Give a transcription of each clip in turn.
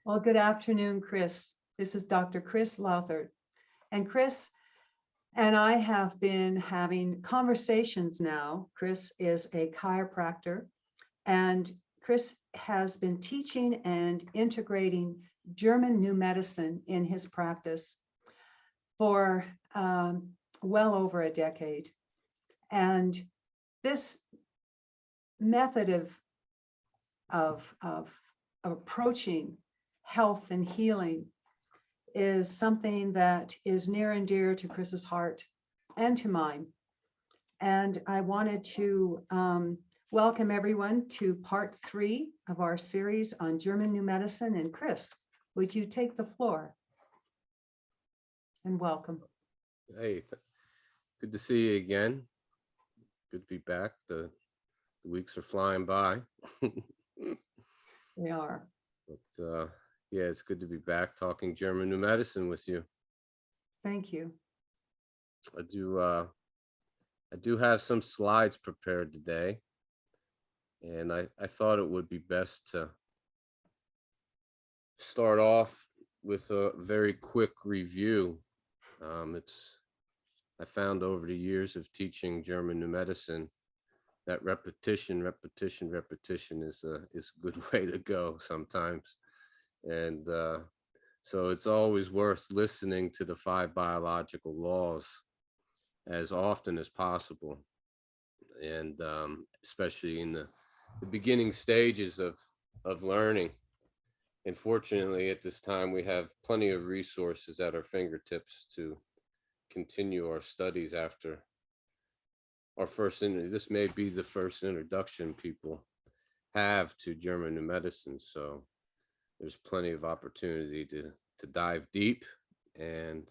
Well, good afternoon, Chris. This is Dr. Chris Lowthert. And Chris and I have been having conversations now. Chris is a chiropractor, and Chris has been teaching and integrating German new medicine in his practice for well over a decade. And this method of approaching health and healing is something that is near and dear to Chris's heart and to mine. And I wanted to welcome everyone to part 3 of our series on German New Medicine. And Chris, would you take the floor? And welcome. Hey, good to see you again. Good to be back. The weeks are flying by. They are. But yeah, it's good to be back talking German New Medicine with you. Thank you. I do have some slides prepared today, and I thought it would be best to start off with a very quick review. I found over the years of teaching German New Medicine that repetition is a good way to go sometimes. And so it's always worth listening to the 5 biological laws as often as possible. And especially in the beginning stages of learning. And fortunately, at this time, we have plenty of resources at our fingertips to continue our studies after our this may be the first introduction people have to German New Medicine. So there's plenty of opportunity to dive deep and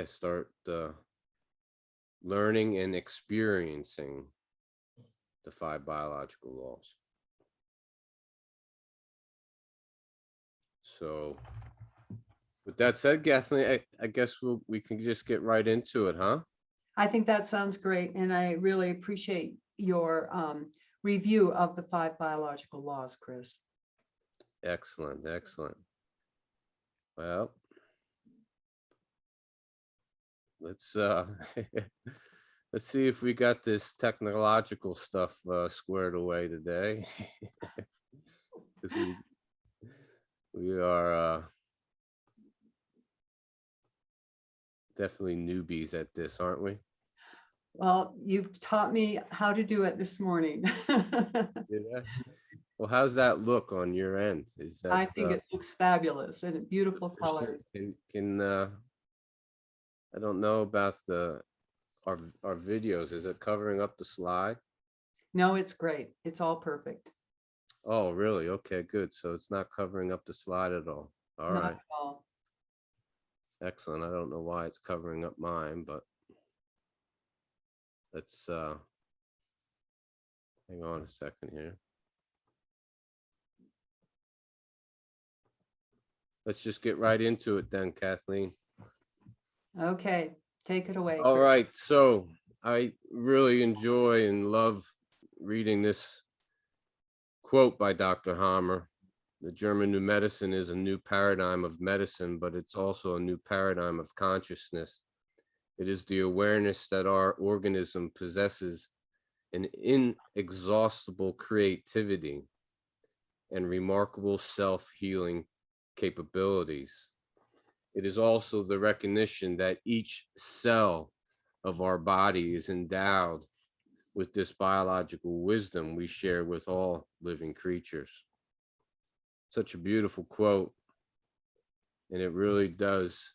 start learning and experiencing the 5 biological laws. So with that said, Kathleen, I guess we can just get right into it, huh? I think that sounds great. And I really appreciate your review of the 5 biological laws, Chris. Excellent. Well, let's let's see if we got this technological stuff squared away today. we are definitely newbies at this, aren't we? Well, you've taught me how to do it this morning. Yeah. Well, how's that look on your end? Is that I think it looks fabulous and beautiful colors. Can I don't know about our videos. Is it covering up the slide? No, it's great. It's all perfect. Oh, really? Okay, good. So it's not covering up the slide at all. All Not right. at all. Excellent. I don't know why it's covering up mine, but let's hang on a second here. Let's just get right into it then, Kathleen. Okay, take it away. All Chris. right. So I really enjoy and love reading this quote by Dr. Hammer. The German New Medicine is a new paradigm of medicine, but it's also a new paradigm of consciousness. It is the awareness that our organism possesses an inexhaustible creativity and remarkable self-healing capabilities. It is also the recognition that each cell of our body is endowed with this biological wisdom we share with all living creatures. Such a beautiful quote, and it really does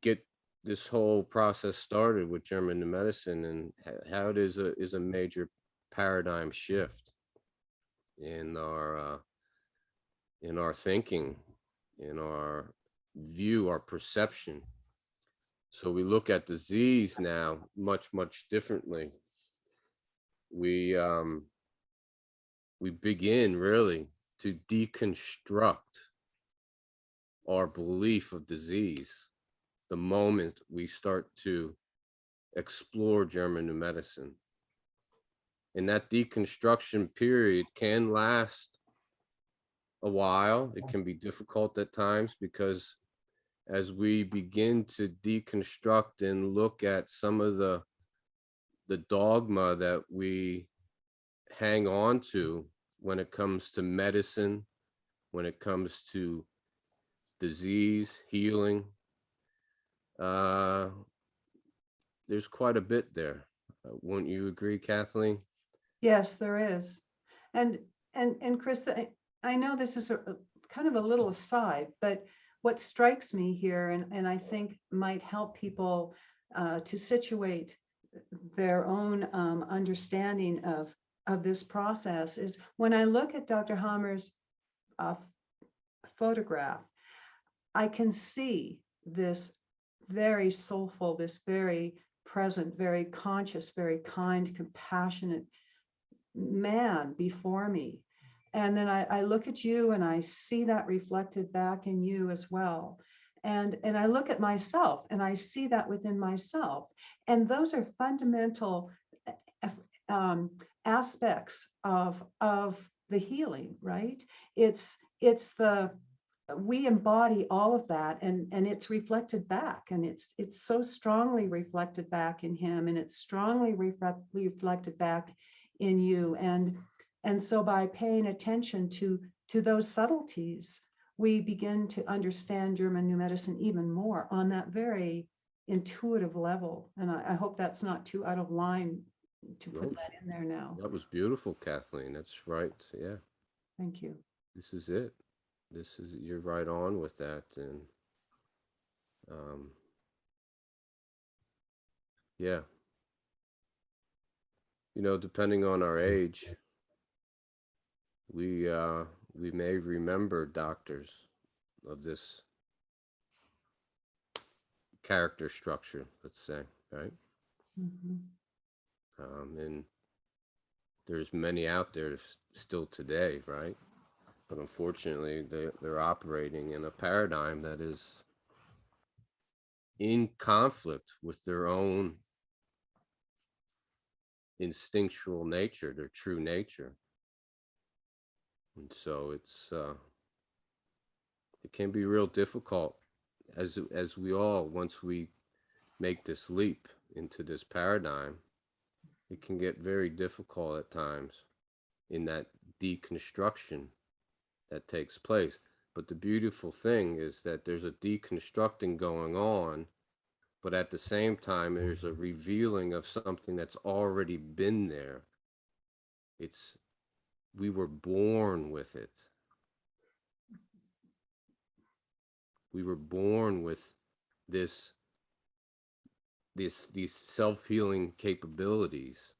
get this whole process started with German New Medicine and how it is a major paradigm shift in our thinking, in our view, our perception. So we look at disease now much differently. We begin really to deconstruct our belief of disease the moment we start to explore German New Medicine. And that deconstruction period can last a while. It can be difficult at times because as we begin to deconstruct and look at some of the dogma that we hang on to when it comes to medicine, when it comes to disease, healing, uh, there's quite a bit there. Wouldn't you agree, Kathleen? Yes, there is. And and Chris, I know this is a kind of a little aside, but what strikes me here, and I think might help people to situate their own understanding of this process, is when I look at Dr. Hammer's uh, photograph, I can see this very soulful, this very present, very conscious, very kind, compassionate man before me. And then I look at you and I see that reflected back in you as well. And I look at myself and I see that within myself. And those are fundamental um, aspects of the healing, right? It's the we embody all of that, and it's reflected back, and it's so strongly reflected back in him, and it's strongly reflected back in you. And so by paying attention to those subtleties, we begin to understand German new medicine even more on that very intuitive level. And I hope that's not too out of line to put No, that in there now. that was beautiful, Kathleen. That's right. Yeah, Thank you. this is it. You're right on with that. And um, yeah, depending on our age, we may remember doctors of this character structure, let's say, right? Mhm. And there's many out there still today, right? But unfortunately, they're operating in a paradigm that is in conflict with their own instinctual nature, their true nature. And so it can be real difficult as we all, once we make this leap into this paradigm, it can get very difficult at times in that deconstruction that takes place. But the beautiful thing is that there's a deconstructing going on, but at the same time, there's a revealing of something that's already been there. We were born with it. We were born with this these self-healing capabilities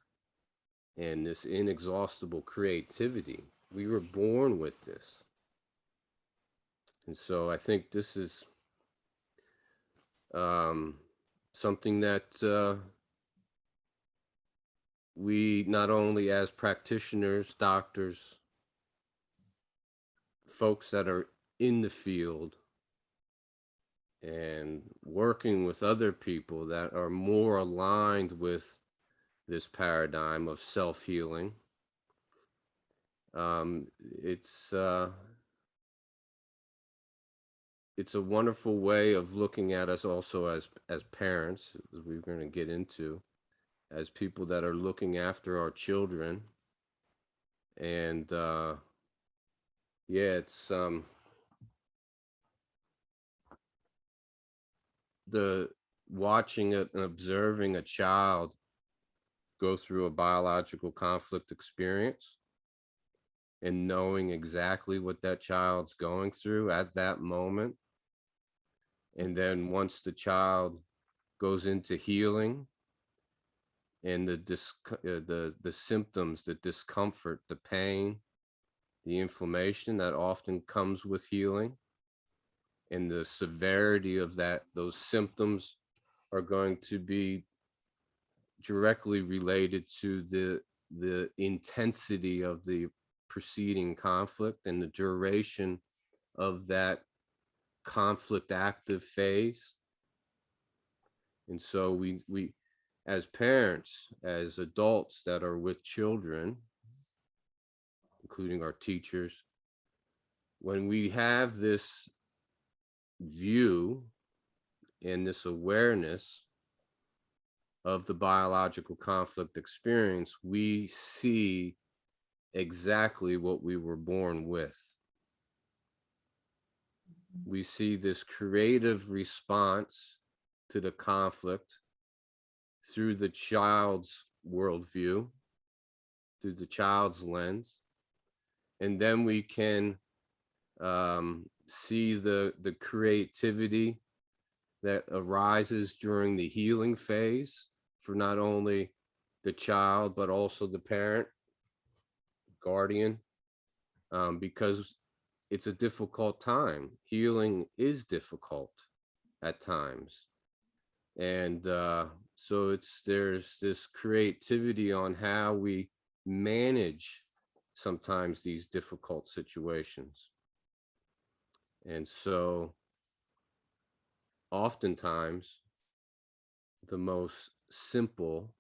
and this inexhaustible creativity. We were born with this. And so I think this is something that we, not only as practitioners, doctors, folks that are in the field and working with other people that are more aligned with this paradigm of self-healing, it's a wonderful way of looking at us also as parents, as we're going to get into, as people that are looking after our children. And yeah, it's the watching it and observing a child go through a biological conflict experience and knowing exactly what that child's going through at that moment. And then once the child goes into healing, and the symptoms, the discomfort, the pain, the inflammation that often comes with healing, and the severity of those symptoms are going to be directly related to the intensity of the preceding conflict and the duration of that conflict active phase. And so we as parents, as adults that are with children, including our teachers, when we have this view and this awareness of the biological conflict experience, we see exactly what we were born with. We see this creative response to the conflict through the child's worldview, through the child's lens. And then we can see the creativity that arises during the healing phase for not only the child, but also the parent, guardian, because it's a difficult time. Healing is difficult at times. And so there's this creativity on how we manage sometimes these difficult situations. And so oftentimes the most simple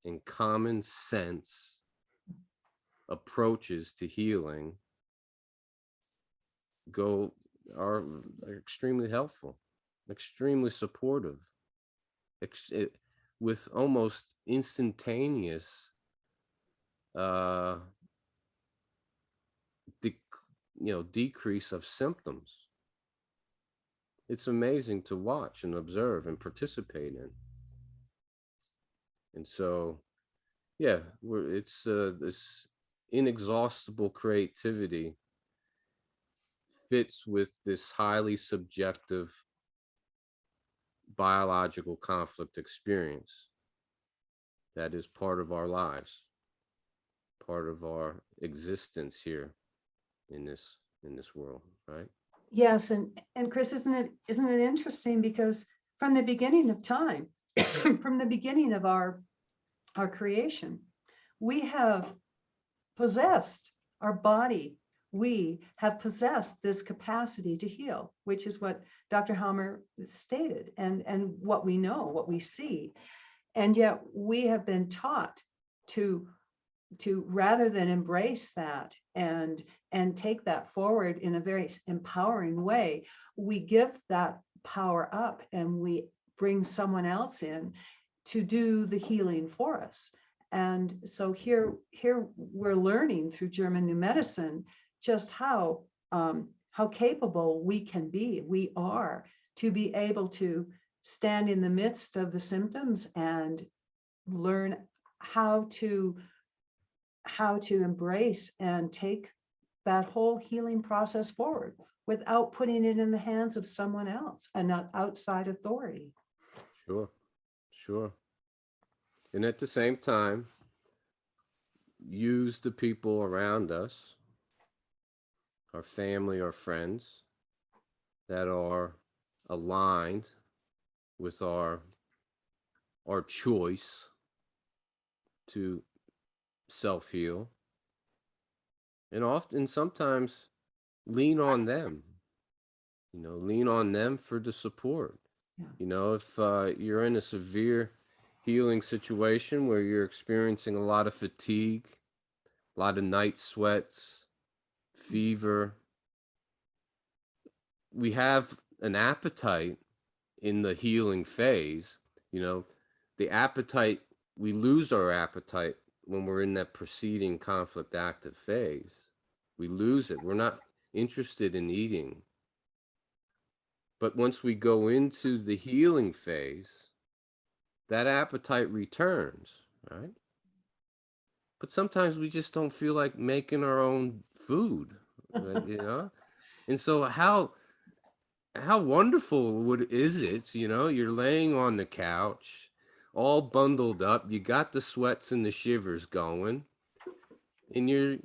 and common sense approaches to healing are extremely helpful, extremely supportive, with almost instantaneous decrease of symptoms. It's amazing to watch and observe and participate in. And so, yeah, it's this inexhaustible creativity fits with this highly subjective biological conflict experience that is part of our lives, part of our existence here in this world, right? Yes, and Chris, isn't it interesting, because from the beginning of time, from the beginning of our creation, we have possessed our body. We have possessed this capacity to heal, which is what Dr. Helmer stated, and what we know, what we see. And yet we have been taught to rather than embrace that and take that forward in a very empowering way, we give that power up and we bring someone else in to do the healing for us. And so here we're learning through German New Medicine just how capable we can be, we are, to be able to stand in the midst of the symptoms and learn how to embrace and take that whole healing process forward without putting it in the hands of someone else, and not outside authority. Sure. And at the same time, use the people around us, our family, our friends, that are aligned with our choice to self-heal, and often sometimes lean on them, lean on them for the support. Yeah. If you're in a severe healing situation where you're experiencing a lot of fatigue, a lot of night sweats, fever, we have an appetite in the healing phase. The appetite, we lose our appetite when we're in that preceding conflict active phase. We lose it. We're not interested in eating. But once we go into the healing phase, that appetite returns, right? But sometimes we just don't feel like making our own food, And so how wonderful is it, you're laying on the couch, all bundled up, you got the sweats and the shivers going, and your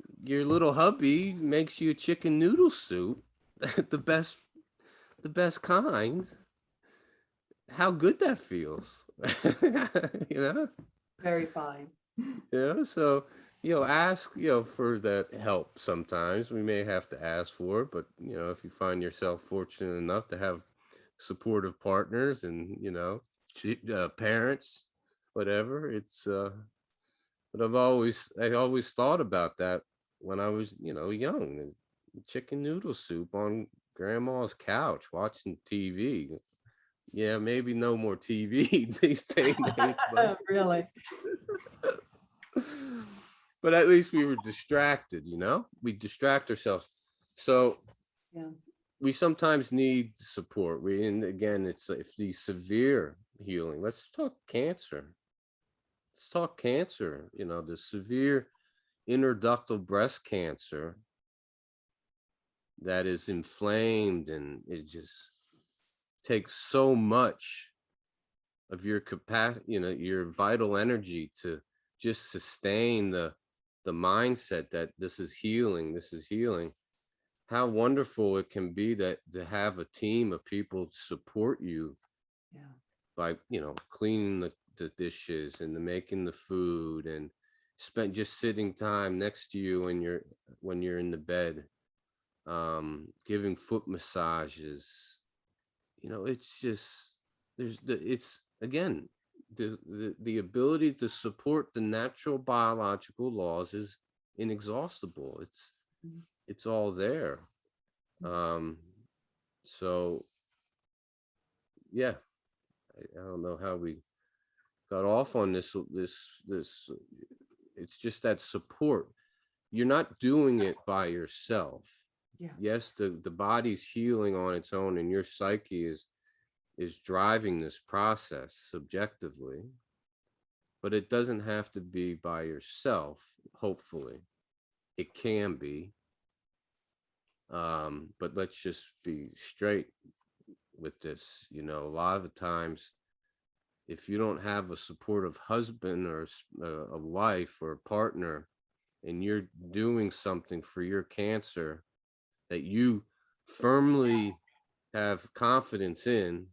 little hubby makes you a chicken noodle soup, the best kind. How good that feels. you know Very fine. so ask for that help. Sometimes we may have to ask for it, but if you find yourself fortunate enough to have supportive partners and parents whatever. But I always thought about that when I was, young. Chicken noodle soup on grandma's couch watching TV. Yeah, maybe no more TV these day and age, but Really? but at least we were distracted, we distract ourselves. So Yeah. we sometimes need support. And again, it's if the severe healing. Let's talk cancer. Let's talk cancer. The severe interductal breast cancer that is inflamed, and it just takes so much of your capacity, your vital energy to just sustain the mindset that this is healing, this is healing. How wonderful it can be that to have a team of people support you Yeah. by, cleaning the dishes and the making the food, and spent just sitting time next to you when you're in the bed, giving foot massages. It's just it's again the ability to support the natural biological laws is inexhaustible. Mhm. It's all there. Um, so yeah, I don't know how we got off on this. It's just that support. You're not doing it by yourself. Yeah. Yes, the body's healing on its own, and your psyche is driving this process subjectively, but it doesn't have to be by yourself. Hopefully it can be, but let's just be straight with this. A lot of the times, if you don't have a supportive husband or a wife or a partner, and you're doing something for your cancer that you firmly have confidence in,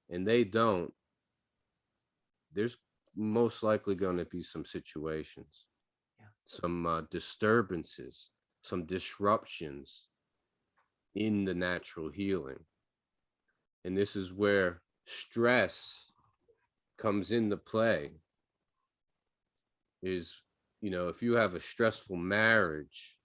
and they don't, there's most likely going to be some situations, Yeah. some disturbances, some disruptions in the natural healing. And this is where stress comes into play. Is, if you have a stressful marriage,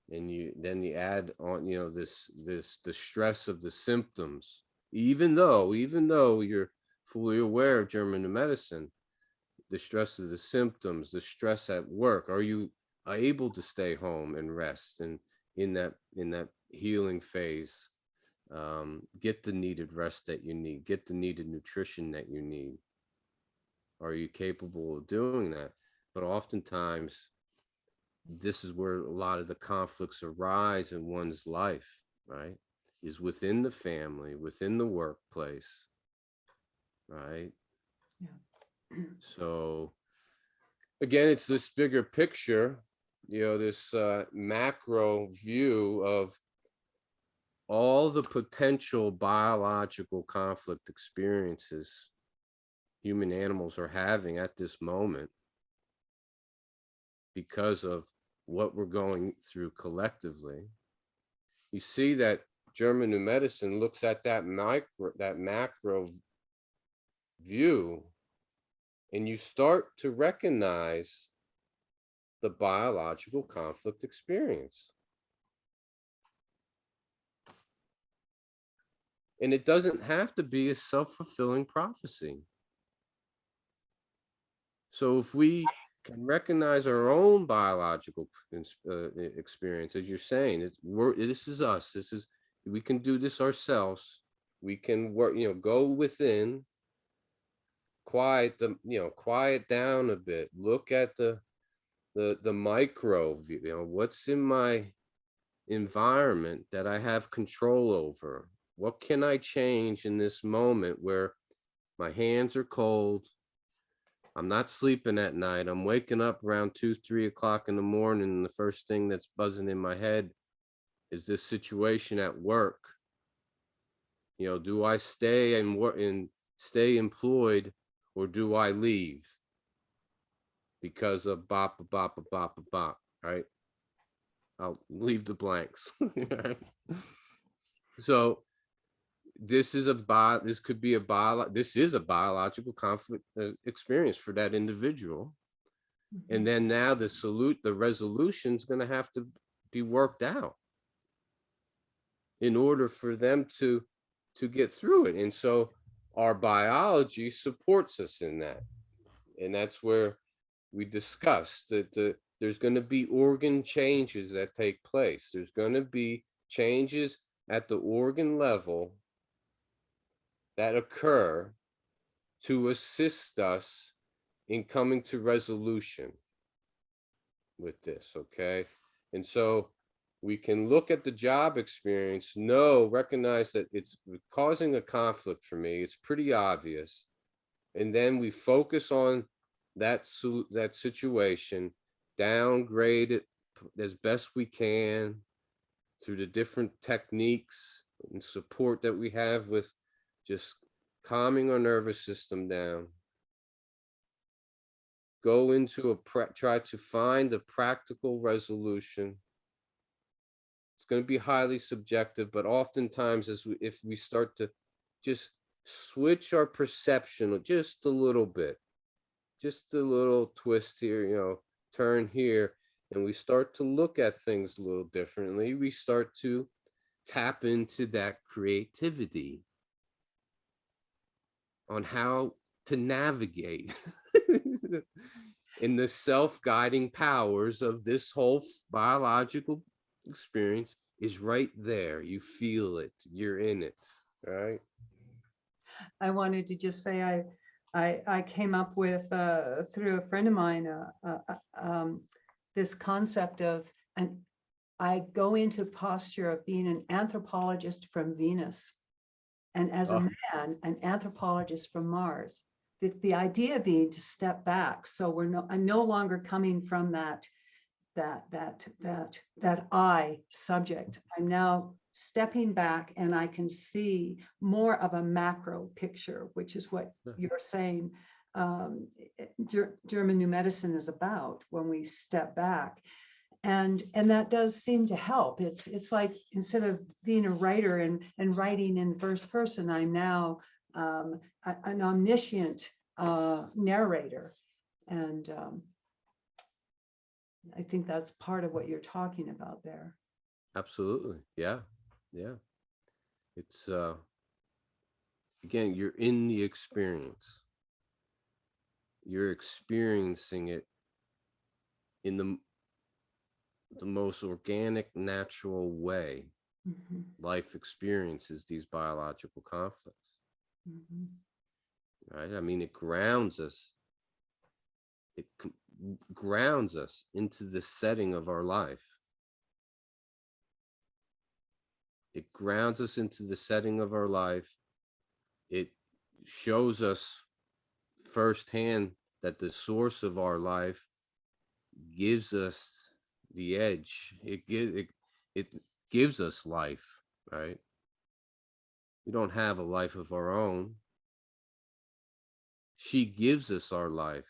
and you add on, the stress of the symptoms, even though you're fully aware of German medicine, the stress of the symptoms, the stress at work. Are you able to stay home and rest, and in that healing phase, get the needed rest that you need, get the needed nutrition that you need? Are you capable of doing that? But oftentimes, this is where a lot of the conflicts arise in one's life, right? Is within the family, within the workplace, right? Yeah. So again, it's this bigger picture, this macro view of all the potential biological conflict experiences human animals are having at this moment because of what we're going through collectively. You see that German New Medicine looks at that macro view, and you start to recognize the biological conflict experience. And it doesn't have to be a self-fulfilling prophecy. So if we can recognize our own biological experience, as you're saying, this is us. We can do this ourselves. We can work, go within, quiet down a bit. Look at the micro view, what's in my environment that I have control over. What can I change in this moment where my hands are cold? I'm not sleeping at night. I'm waking up around 2, 3 o'clock in the morning. And the first thing that's buzzing in my head is this situation at work. Do I stay and work and stay employed, or do I leave because of bop, bop, bop, bop, right? I'll leave the blanks. So this is this could be this is a biological conflict experience for that individual. And then now the resolution is going to have to be worked out in order for them to get through it. And so our biology supports us in that. And that's where we discussed that there's going to be organ changes that take place. There's going to be changes at the organ level that occur to assist us in coming to resolution with this, okay? And so we can look at the job experience, recognize that it's causing a conflict for me. It's pretty obvious. And then we focus on that situation, downgrade it as best we can through the different techniques and support that we have with just calming our nervous system down. Go into try to find a practical resolution. It's going to be highly subjective, but oftentimes if we start to just switch our perception just a little bit, just a little twist here, turn here, and we start to look at things a little differently, we start to tap into that creativity on how to navigate in the self-guiding powers of this whole biological experience is right there. You feel it, you're in it, right? I wanted to just say I came up with through a friend of mine this concept of, and I go into posture of being an anthropologist from Venus, and as a man, an anthropologist from Mars. The idea being to step back, so I'm no longer coming from that I subject. I'm now stepping back, and I can see more of a macro picture, which is what you're saying German New Medicine is about, when we step back. And that does seem to help. It's like, instead of being a writer and writing in first person, I'm now an omniscient narrator. And I think that's part of what you're talking about there. Absolutely. Yeah. It's again, you're in the experience. You're experiencing it in the most organic, natural way. Life experiences these biological conflicts. Right? I mean, it grounds us. It grounds us into the setting of our life. It grounds us into the setting of our life. It shows us firsthand that the source of our life gives us the edge. It gives us life, right? We don't have a life of our own. She gives us our life.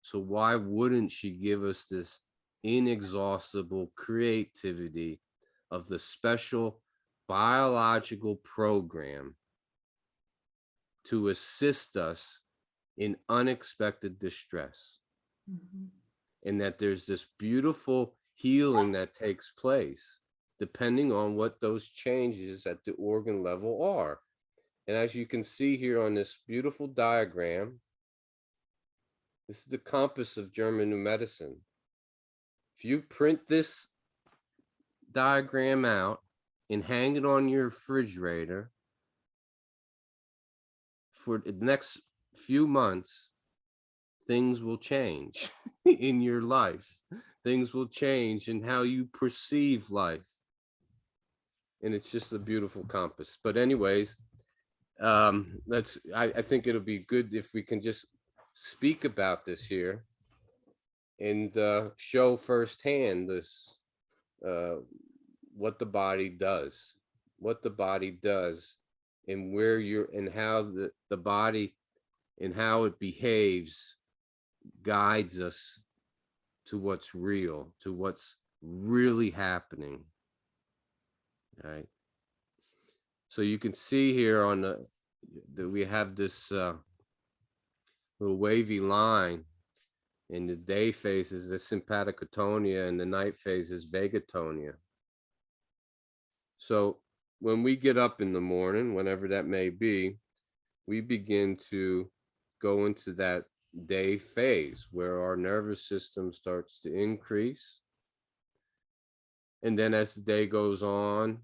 So why wouldn't she give us this inexhaustible creativity of the special biological program to assist us in unexpected distress? And that there's this beautiful healing that takes place depending on what those changes at the organ level are. And as you can see here on this beautiful diagram, this is the compass of German New Medicine. If you print this diagram out and hang it on your refrigerator for the next few months, things will change in your life. Things will change in how you perceive life. And it's just a beautiful compass. But anyways, I think it'll be good if we can just speak about this here and show firsthand this, what the body does, and where you're, and how the body and how it behaves guides us to what's real, to what's really happening. Right. So you can see here on that we have this little wavy line. In the day phase is the sympathicatonia and the night phase is vagatonia. So when we get up in the morning, whenever that may be, we begin to go into that day phase where our nervous system starts to increase. And then as the day goes on,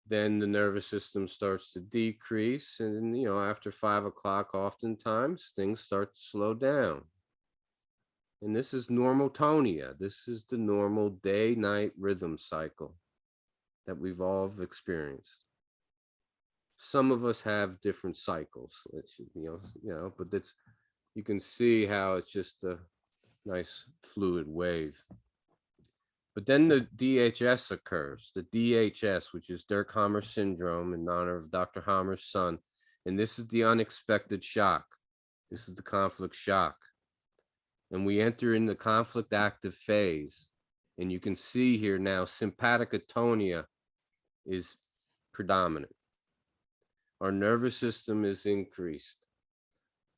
then the nervous system starts to decrease. And, after 5 o'clock, oftentimes things start to slow down. And this is normaltonia. This is the normal day-night rhythm cycle that we've all experienced. Some of us have different cycles, but you can see how it's just a nice fluid wave. But then the DHS occurs, the DHS, which is Dirk Hammer syndrome in honor of Dr. Hammer's son. And this is the unexpected shock. This is the conflict shock. And we enter in the conflict active phase. And you can see here now, sympathicatonia is predominant. Our nervous system is increased.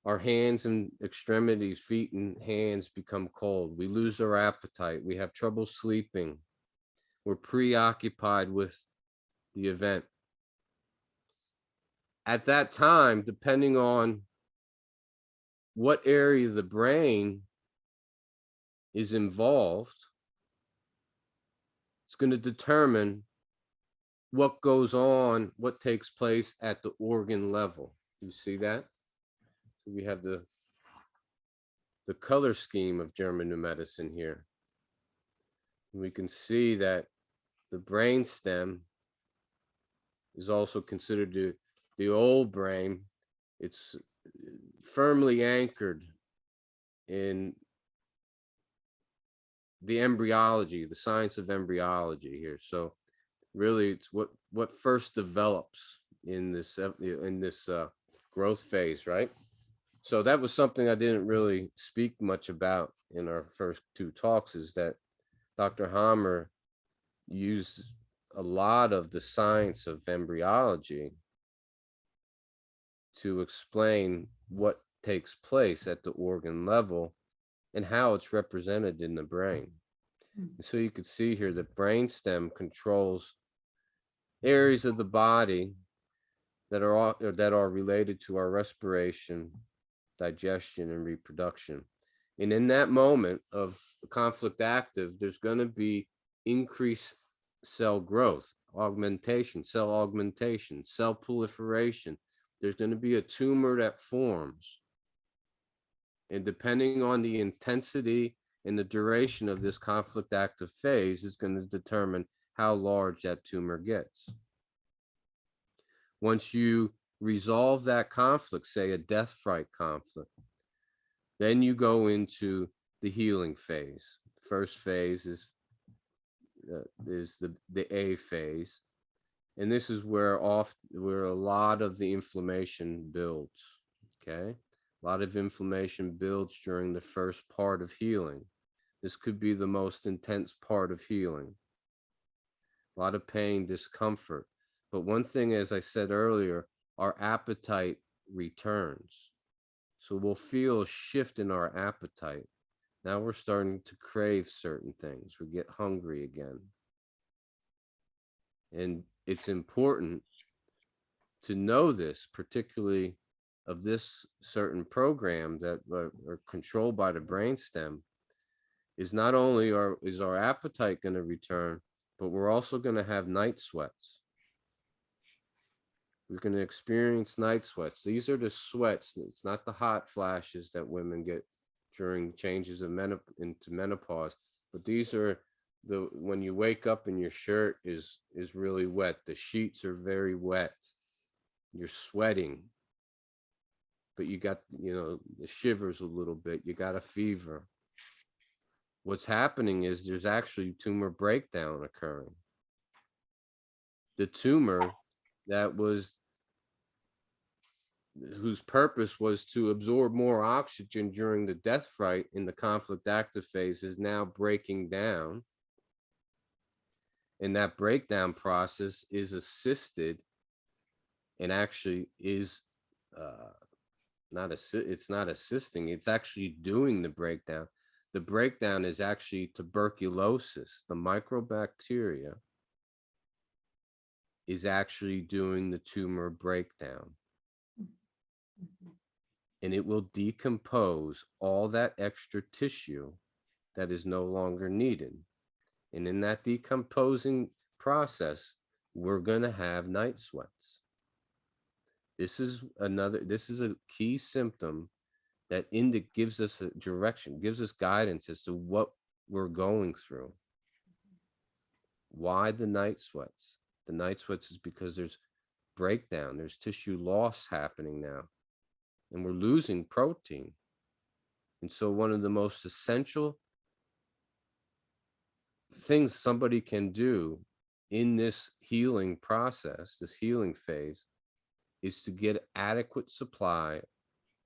Our hands and extremities, feet and hands become cold. We lose our appetite. We have trouble sleeping. We're preoccupied with the event. At that time, depending on what area of the brain is involved, it's going to determine what goes on, what takes place at the organ level. You see that? So we have the color scheme of German New Medicine here. We can see that the brain stem is also considered the old brain. It's firmly anchored in the embryology, the science of embryology here. So really it's what first develops in this growth phase, right? So that was something I didn't really speak much about in our first two talks, is that Dr. Hammer used a lot of the science of embryology to explain what takes place at the organ level and how it's represented in the brain. So you could see here that brainstem controls areas of the body that are related to our respiration, digestion, and reproduction. And in that moment of conflict active, there's going to be increased cell growth, cell augmentation, cell proliferation. There's going to be a tumor that forms. And depending on the intensity and the duration of this conflict active phase is going to determine how large that tumor gets. Once you resolve that conflict, say a death fright conflict, then you go into the healing phase. First phase is the A phase. And this is where a lot of the inflammation builds, okay? A lot of inflammation builds during the first part of healing. This could be the most intense part of healing. A lot of pain, discomfort. But one thing, as I said earlier, our appetite returns. So we'll feel a shift in our appetite. Now we're starting to crave certain things. We get hungry again. And it's important to know this, particularly of this certain program that are controlled by the brainstem, is not only is our appetite going to return, but we're also going to have night sweats. We're going to experience night sweats. These are the sweats. It's not the hot flashes that women get during changes of into menopause, but these are when you wake up and your shirt is really wet. The sheets are very wet. You're sweating, but you got, the shivers a little bit. You got a fever. What's happening is there's actually tumor breakdown occurring. The tumor whose purpose was to absorb more oxygen during the death fright in the conflict active phase is now breaking down. And that breakdown process is assisted and actually is it's not assisting, it's actually doing the breakdown. The breakdown is actually tuberculosis. The microbacteria is actually doing the tumor breakdown, and it will decompose all that extra tissue that is no longer needed. And in that decomposing process, we're going to have night sweats. This is a key symptom that gives us a direction, gives us guidance as to what we're going through. Why the night sweats? The night sweats is because there's breakdown, there's tissue loss happening now, and we're losing protein. And so one of the most essential things somebody can do in this healing process, this healing phase, is to get adequate supply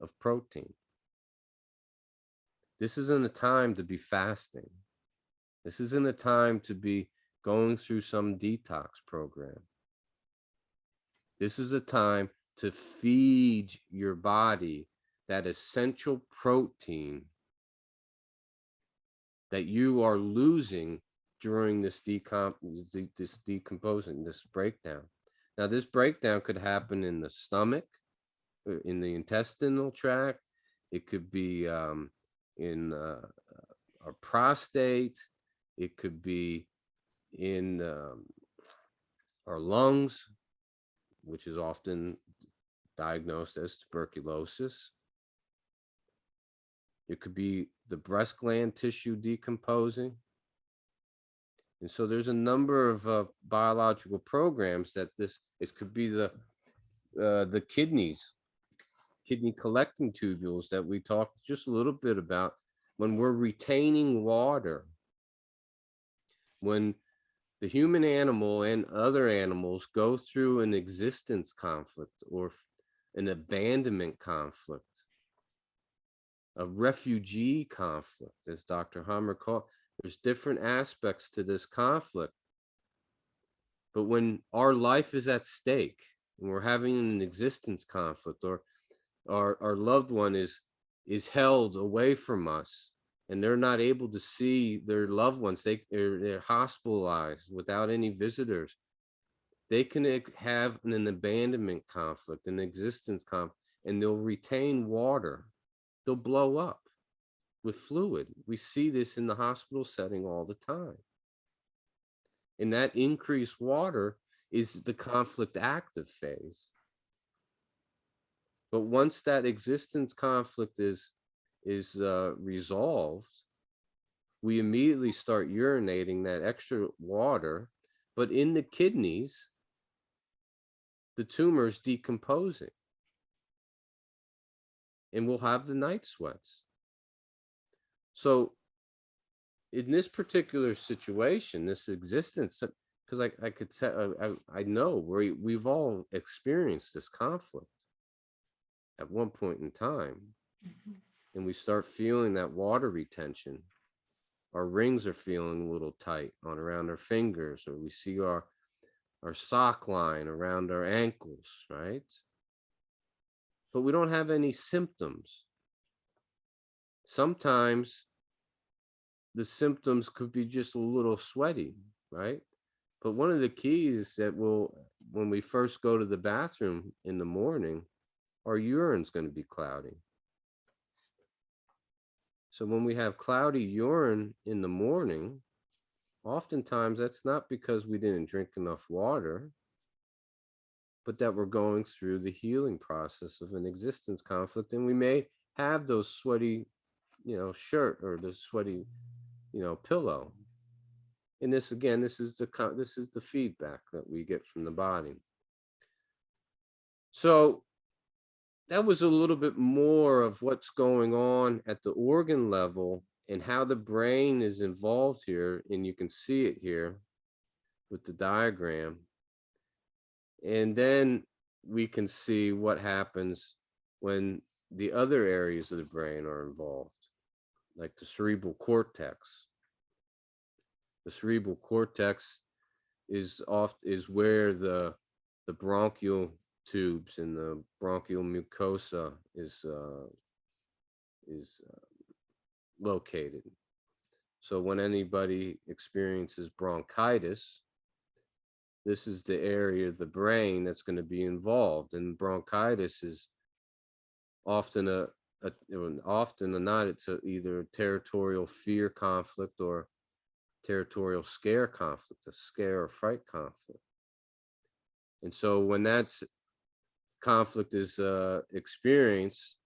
of protein. This isn't a time to be fasting. This isn't a time to be going through some detox program. This is a time to feed your body that essential protein that you are losing during this decomposing, this breakdown. Now, this breakdown could happen in the stomach, in the intestinal tract. It could be in our prostate. It could be in our lungs, which is often diagnosed as tuberculosis. It could be the breast gland tissue decomposing. And so there's a number of biological programs that it could be the kidneys, kidney collecting tubules that we talked just a little bit about. When we're retaining water, when the human animal and other animals go through an existence conflict or an abandonment conflict, a refugee conflict, as Dr. Hammer called, there's different aspects to this conflict. But when our life is at stake and we're having an existence conflict, or our loved one is held away from us and they're not able to see their loved ones, they're hospitalized without any visitors, they can have an abandonment conflict, an existence conflict, and they'll retain water. They'll blow up with fluid. We see this in the hospital setting all the time. And that increased water is the conflict active phase. But once that existence conflict is resolved, we immediately start urinating that extra water. But in the kidneys, the tumor is decomposing, and we'll have the night sweats. So in this particular situation, this existence, because I could say, I know we've all experienced this conflict at one point in time. Mm-hmm. And we start feeling that water retention. Our rings are feeling a little tight around our fingers, or we see our sock line around our ankles, right? But we don't have any symptoms. Sometimes the symptoms could be just a little sweaty, right? But one of the keys that when we first go to the bathroom in the morning, our urine's going to be cloudy. So when we have cloudy urine in the morning, oftentimes that's not because we didn't drink enough water, but that we're going through the healing process of an existence conflict. And we may have those sweaty, shirt, or the sweaty, pillow. And this, again, this is the feedback that we get from the body. So that was a little bit more of what's going on at the organ level and how the brain is involved here. And you can see it here with the diagram. And then we can see what happens when the other areas of the brain are involved, like the cerebral cortex. The cerebral cortex is where the bronchial tubes and the bronchial mucosa is located. So when anybody experiences bronchitis, this is the area of the brain that's going to be involved. And bronchitis is often often or not, it's either a territorial fear conflict or territorial scare conflict, a scare or fright conflict. And so when that's conflict is experienced,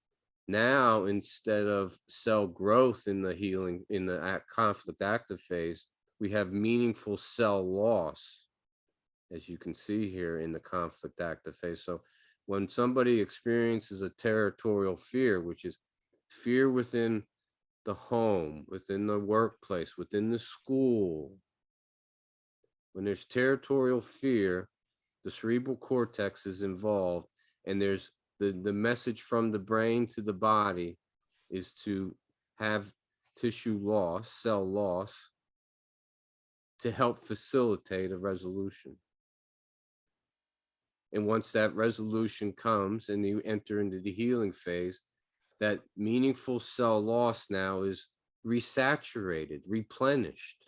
now instead of cell growth in the healing, in the conflict active phase, we have meaningful cell loss, as you can see here in the conflict active phase. So when somebody experiences a territorial fear, which is fear within the home, within the workplace, within the school, when there's territorial fear, the cerebral cortex is involved, and there's the message from the brain to the body is to have tissue loss, cell loss, to help facilitate a resolution. And once that resolution comes and you enter into the healing phase, that meaningful cell loss now is resaturated, replenished.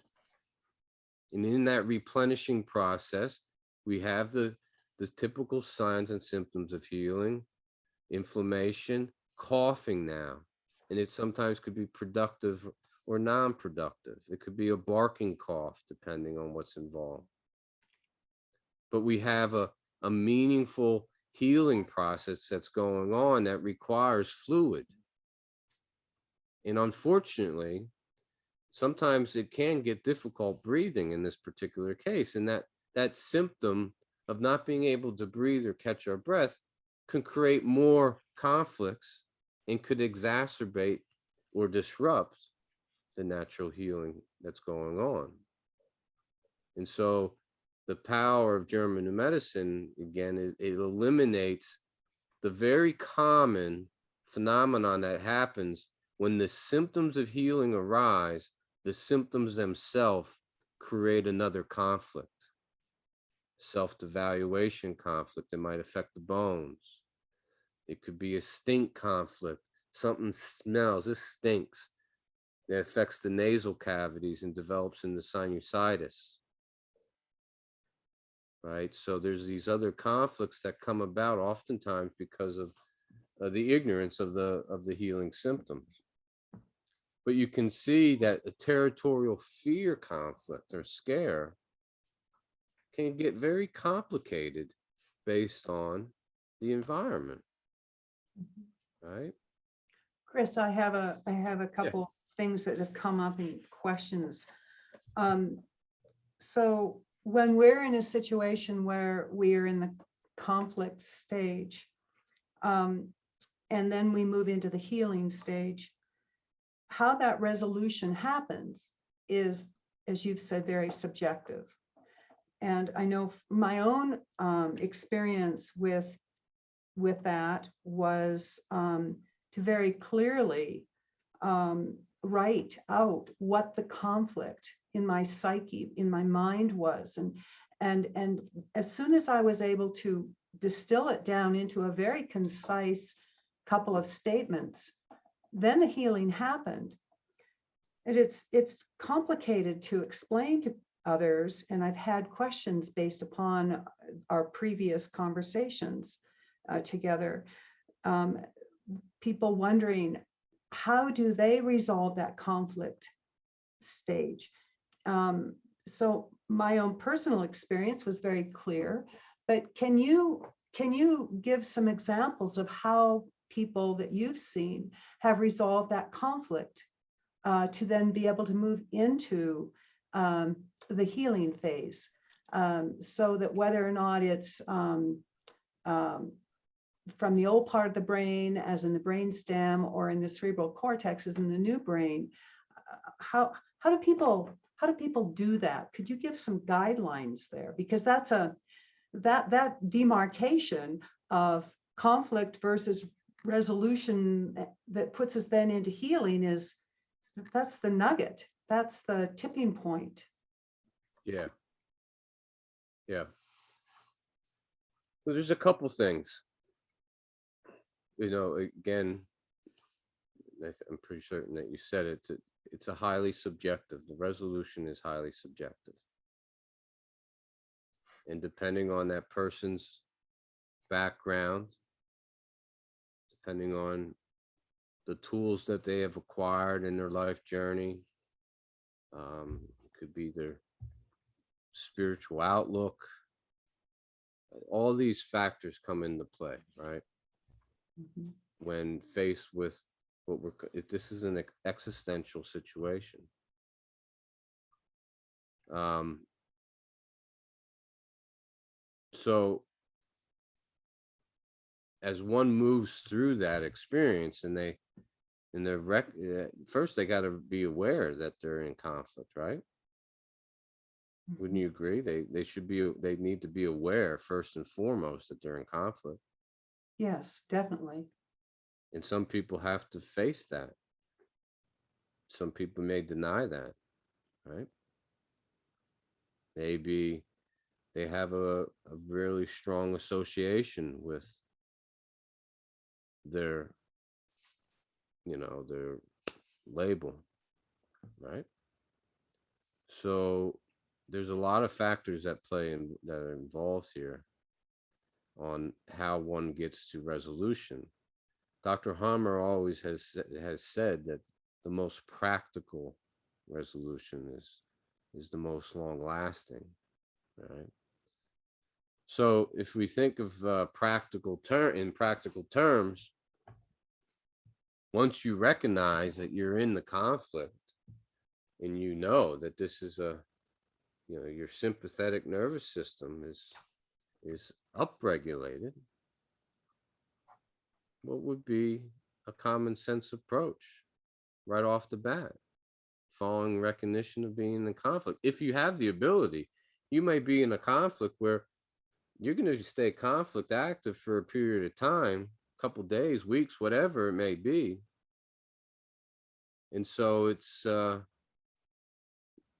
And in that replenishing process, we have the typical signs and symptoms of healing: inflammation, coughing now. And it sometimes could be productive or non-productive. It could be a barking cough, depending on what's involved. But we have a meaningful healing process that's going on that requires fluid. And unfortunately, sometimes it can get difficult breathing in this particular case. And that symptom of not being able to breathe or catch our breath can create more conflicts and could exacerbate or disrupt the natural healing that's going on. And so the power of German New Medicine, again, it eliminates the very common phenomenon that happens when the symptoms of healing arise. The symptoms themselves create another conflict, self-devaluation conflict that might affect the bones. It could be a stink conflict. Something smells, this stinks. That affects the nasal cavities and develops into sinusitis. Right? So there's these other conflicts that come about oftentimes because of the ignorance of the healing symptoms. But you can see that a territorial fear conflict or scare can get very complicated based on the environment. Right? Chris, I have a Yeah. couple things that have come up in questions. So when we're in a situation where we are in the conflict stage, and then we move into the healing stage, how that resolution happens is, as you've said, very subjective. And I know my own experience with that was to very clearly write out what the conflict in my psyche, in my mind was. And as soon as I was able to distill it down into a very concise couple of statements, then the healing happened. And it's complicated to explain to others, and I've had questions based upon our previous conversations together. People wondering, how do they resolve that conflict stage? So my own personal experience was very clear, but can you give some examples of how people that you've seen have resolved that conflict to then be able to move into the healing phase, so that whether or not it's from the old part of the brain, as in the brain stem, or in the cerebral cortex, as in the new brain, how do people do that? Could you give some guidelines there? Because that's that demarcation of conflict versus resolution that puts us then into healing that's the nugget. That's the tipping point. Yeah. Yeah. So there's a couple things, again, I'm pretty certain that you said it. It's a highly subjective. The resolution is highly subjective. And depending on that person's background, depending on the tools that they have acquired in their life journey, it could be their spiritual outlook. All these factors come into play, right? Mhm. When faced with this is an existential situation. So as one moves through that experience, first they got to be aware that they're in conflict, right? Wouldn't you agree? They need to be aware first and foremost that they're in conflict. Yes, definitely. And some people have to face that. Some people may deny that, right? Maybe they have a really strong association with their their label, right? So there's a lot of factors that are involved here on how one gets to resolution. Dr. Hammer always has said that the most practical resolution is the most long lasting, right? So if we think of in practical terms, once you recognize that you're in the conflict and you know that this is your sympathetic nervous system is upregulated, what would be a common sense approach right off the bat, following recognition of being in conflict? If you have the ability, you may be in a conflict where you're going to stay conflict active for a period of time, couple days, weeks, whatever it may be. And so it's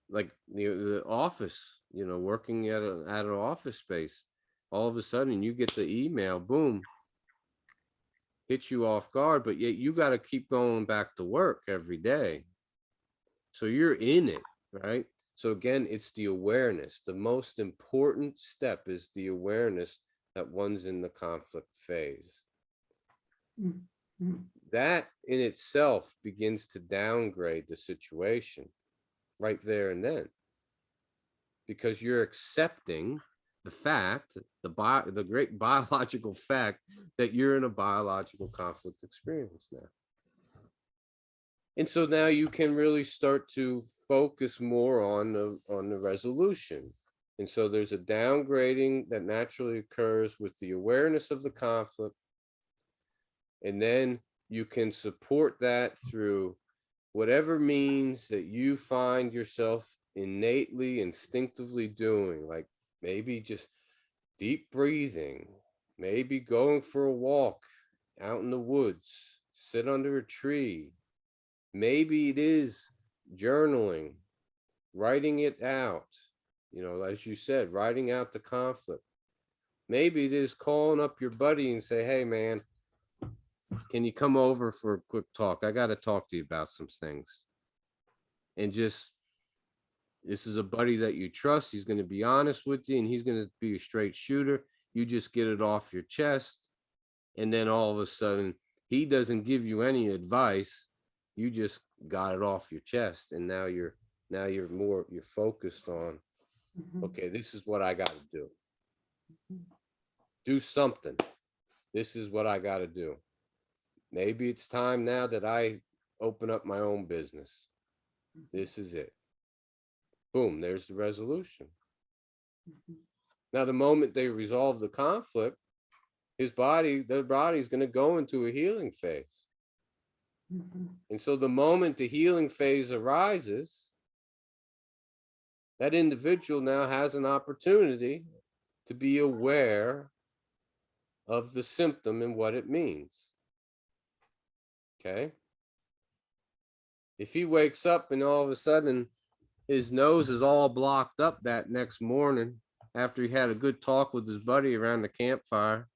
like the office, working at an office space. All of a sudden you get the email, boom, hits you off guard, but yet you got to keep going back to work every day. So you're in it, right? So again, it's the awareness. The most important step is the awareness that one's in the conflict phase. Mhm. That in itself begins to downgrade the situation right there and then, because you're accepting the fact, the great biological fact that you're in a biological conflict experience now. And so now you can really start to focus more on the resolution. And so there's a downgrading that naturally occurs with the awareness of the conflict. And then you can support that through whatever means that you find yourself innately, instinctively doing, like maybe just deep breathing, maybe going for a walk out in the woods, sit under a tree. Maybe it is journaling, writing it out, as you said, writing out the conflict. Maybe it is calling up your buddy and say, hey, man, can you come over for a quick talk? I got to talk to you about some things. And this is a buddy that you trust. He's going to be honest with you and he's going to be a straight shooter. You just get it off your chest. And then all of a sudden, he doesn't give you any advice. You just got it off your chest. And now you're focused on, okay, this is what I got to do. Do something. This is what I got to do. Maybe it's time now that I open up my own business. This is it. Boom, there's the resolution. Now, the moment they resolve the conflict, their body is going to go into a healing phase. And so the moment the healing phase arises, that individual now has an opportunity to be aware of the symptom and what it means. Okay. If he wakes up and all of a sudden his nose is all blocked up that next morning after he had a good talk with his buddy around the campfire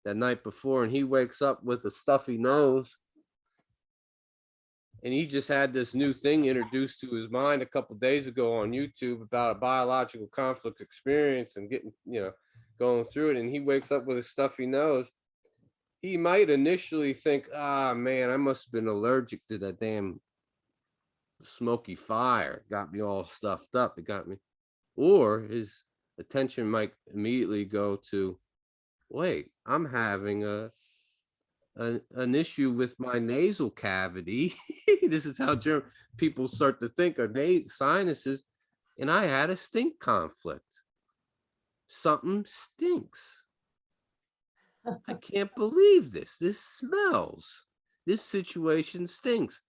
that night before, and he wakes up with a stuffy nose. And he just had this new thing introduced to his mind a couple days ago on YouTube about a biological conflict experience and getting, going through it. And he wakes up with a stuffy nose. He might initially think, ah, man, I must have been allergic to that damn smoky fire. It got me all stuffed up. It got me. Or his attention might immediately go to, wait, I'm having an issue with my nasal cavity. This is how people start to think of sinuses. And I had a stink conflict. Something stinks. I can't believe this. This smells. This situation stinks.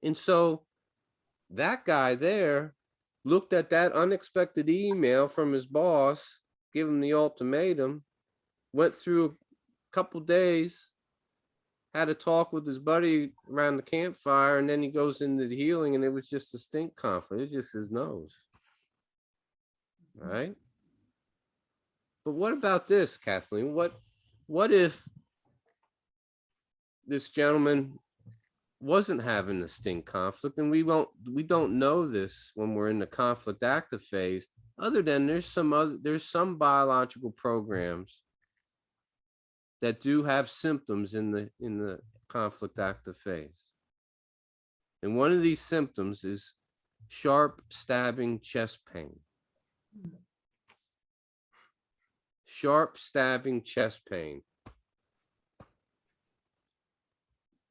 And so that guy there looked at that unexpected email from his boss, give him the ultimatum, went through a couple days, had a talk with his buddy around the campfire, and then he goes into the healing, and it was just a stink conflict. It's just his nose. Right? But what about this, Kathleen? What if this gentleman wasn't having a stink conflict, and we don't know this when we're in the conflict active phase, other than there's some biological programs that do have symptoms in the conflict active phase. And one of these symptoms is sharp stabbing chest pain. Sharp stabbing chest pain.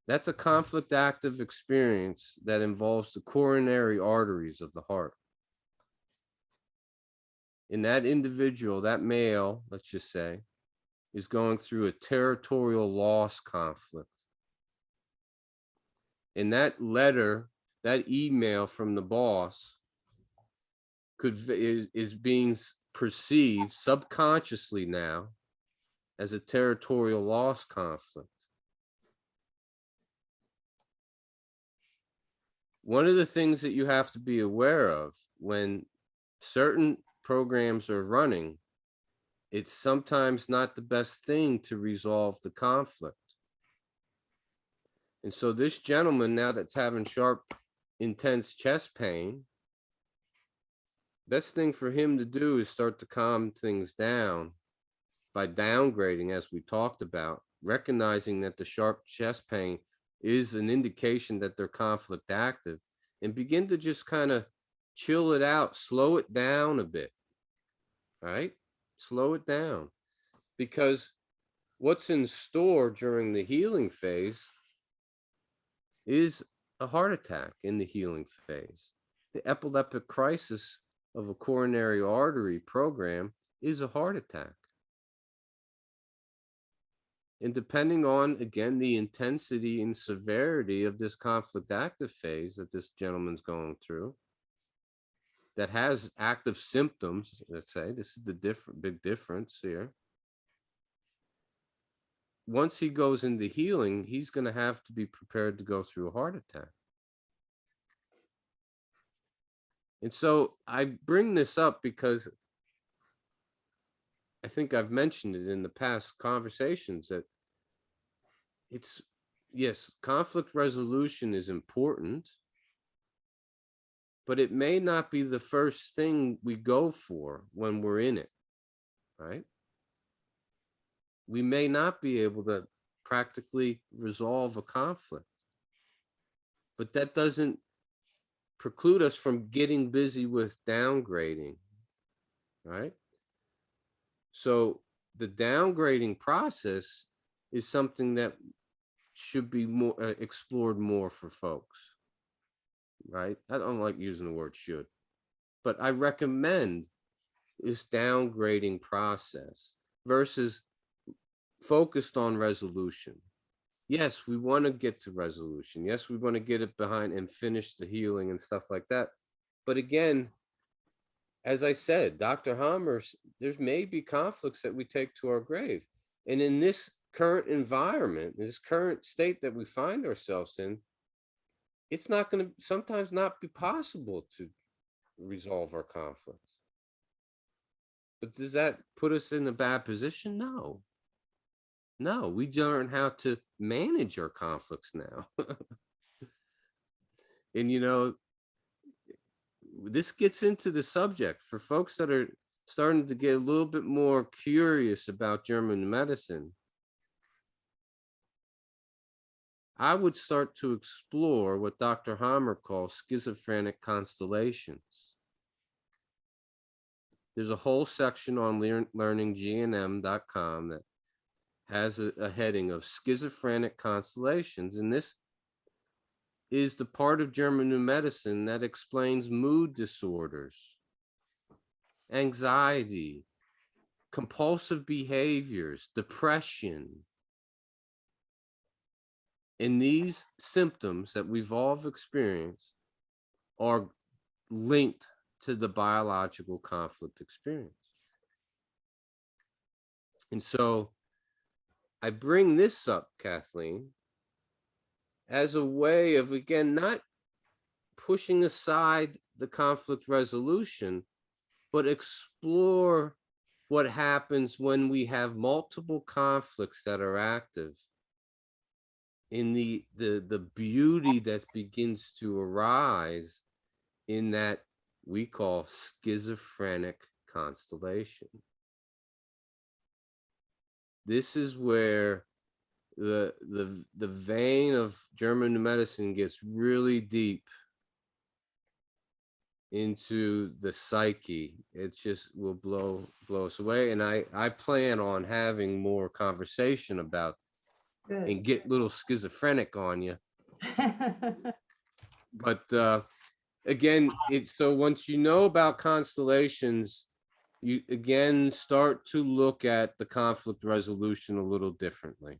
That's a conflict active experience that involves the coronary arteries of the heart. And that individual, that male, let's just say, is going through a territorial loss conflict. And that letter, that email from the boss is being perceived subconsciously now as a territorial loss conflict. One of the things that you have to be aware of when certain programs are running, it's sometimes not the best thing to resolve the conflict. And so this gentleman, now that's having sharp, intense chest pain, best thing for him to do is start to calm things down by downgrading, as we talked about, recognizing that the sharp chest pain is an indication that they're conflict active, and begin to just kind of chill it out, slow it down a bit, right? Slow it down, because what's in store during the healing phase is a heart attack in the healing phase. The epileptic crisis of a coronary artery program is a heart attack. And depending on, again, the intensity and severity of this conflict active phase that this gentleman's going through, that has active symptoms, let's say, this is the big difference here. Once he goes into healing, he's going to have to be prepared to go through a heart attack. And so I bring this up because I think I've mentioned it in the past conversations that yes, conflict resolution is important, but it may not be the first thing we go for when we're in it, right? We may not be able to practically resolve a conflict, but that doesn't preclude us from getting busy with downgrading, right? So the downgrading process is something that should be more explored more for folks, right? I don't like using the word should, but I recommend this downgrading process versus focused on resolution. Yes, we want to get to resolution. Yes, we want to get it behind and finish the healing and stuff like that. But again, as I said, Dr. Hammer, there may be conflicts that we take to our grave. And in this current environment, this current state that we find ourselves in, it's not going to sometimes not be possible to resolve our conflicts. But does that put us in a bad position? No. No, we learn how to manage our conflicts now. And this gets into the subject for folks that are starting to get a little bit more curious about German medicine. I would start to explore what Dr. Hammer calls schizophrenic constellations. There's a whole section on learninggnm.com that has a heading of schizophrenic constellations. And this is the part of German New Medicine that explains mood disorders, anxiety, compulsive behaviors, depression. And these symptoms that we've all experienced are linked to the biological conflict experience. And so I bring this up, Kathleen, as a way of, again, not pushing aside the conflict resolution, but explore what happens when we have multiple conflicts that are active, in the beauty that begins to arise in that we call schizophrenic constellation. This is where the vein of German medicine gets really deep into the psyche. It just will blow us away. And I plan on having more conversation about and get little schizophrenic on you. But again, so once you know about constellations, you again start to look at the conflict resolution a little differently.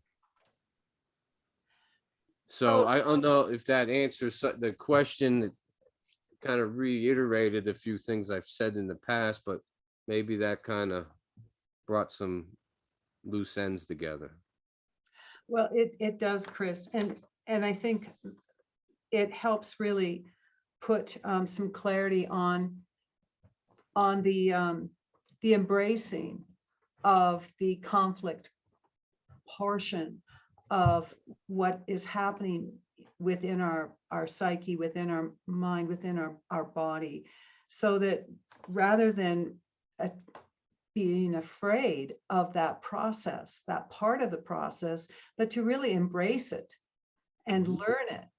So I don't know if that answers the question. That kind of reiterated a few things I've said in the past, but maybe that kind of brought some loose ends together. Well, it does, Chris, and I think it helps really put some clarity on the embracing of the conflict portion of what is happening within our psyche, within our mind, within our body, so that rather than being afraid of that process, that part of the process, but to really embrace it and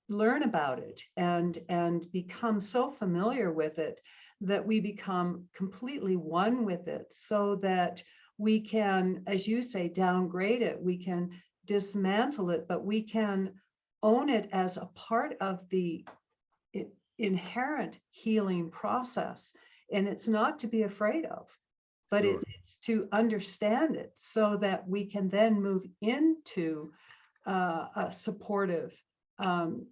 learn about it, and become so familiar with it that we become completely one with it, so that we can, as you say, downgrade it, we can dismantle it, but we can own it as a part of the inherent healing process. And it's not to be afraid of, but it's to understand it, so that we can then move into a supportive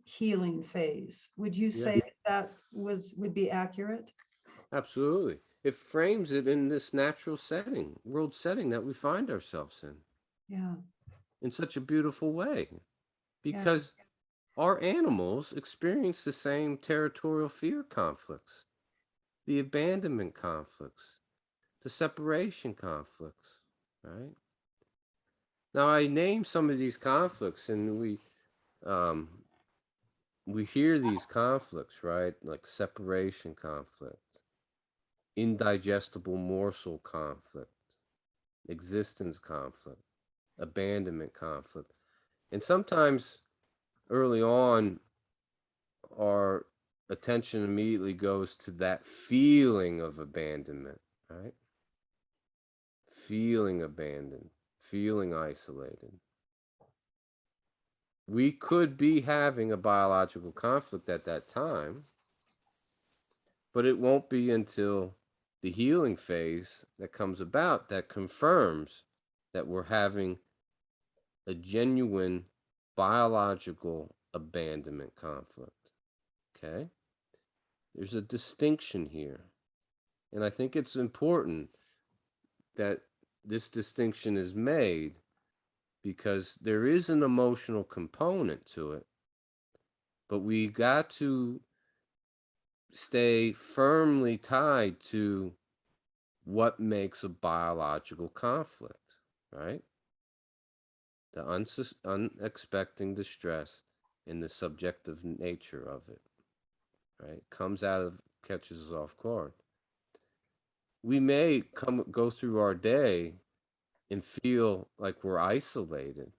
healing phase. Would you say that would be accurate? Absolutely. It frames it in this natural setting, world setting that we find ourselves in. Yeah. In such a beautiful way, because our animals experience the same territorial fear conflicts, the abandonment conflicts, the separation conflicts, right? Now, I name some of these conflicts, and we hear these conflicts, right? Like separation conflict, indigestible morsel conflict, existence conflict, abandonment conflict. And sometimes early on, our attention immediately goes to that feeling of abandonment, right? Feeling abandoned, feeling isolated. We could be having a biological conflict at that time, but it won't be until the healing phase that comes about that confirms that we're having a genuine biological abandonment conflict. Okay? There's a distinction here. And I think it's important that this distinction is made, because there is an emotional component to it, but we got to stay firmly tied to what makes a biological conflict, right? The unexpected distress and the subjective nature of it, right? Comes out of, catches us off guard. We may go through our day and feel like we're isolated,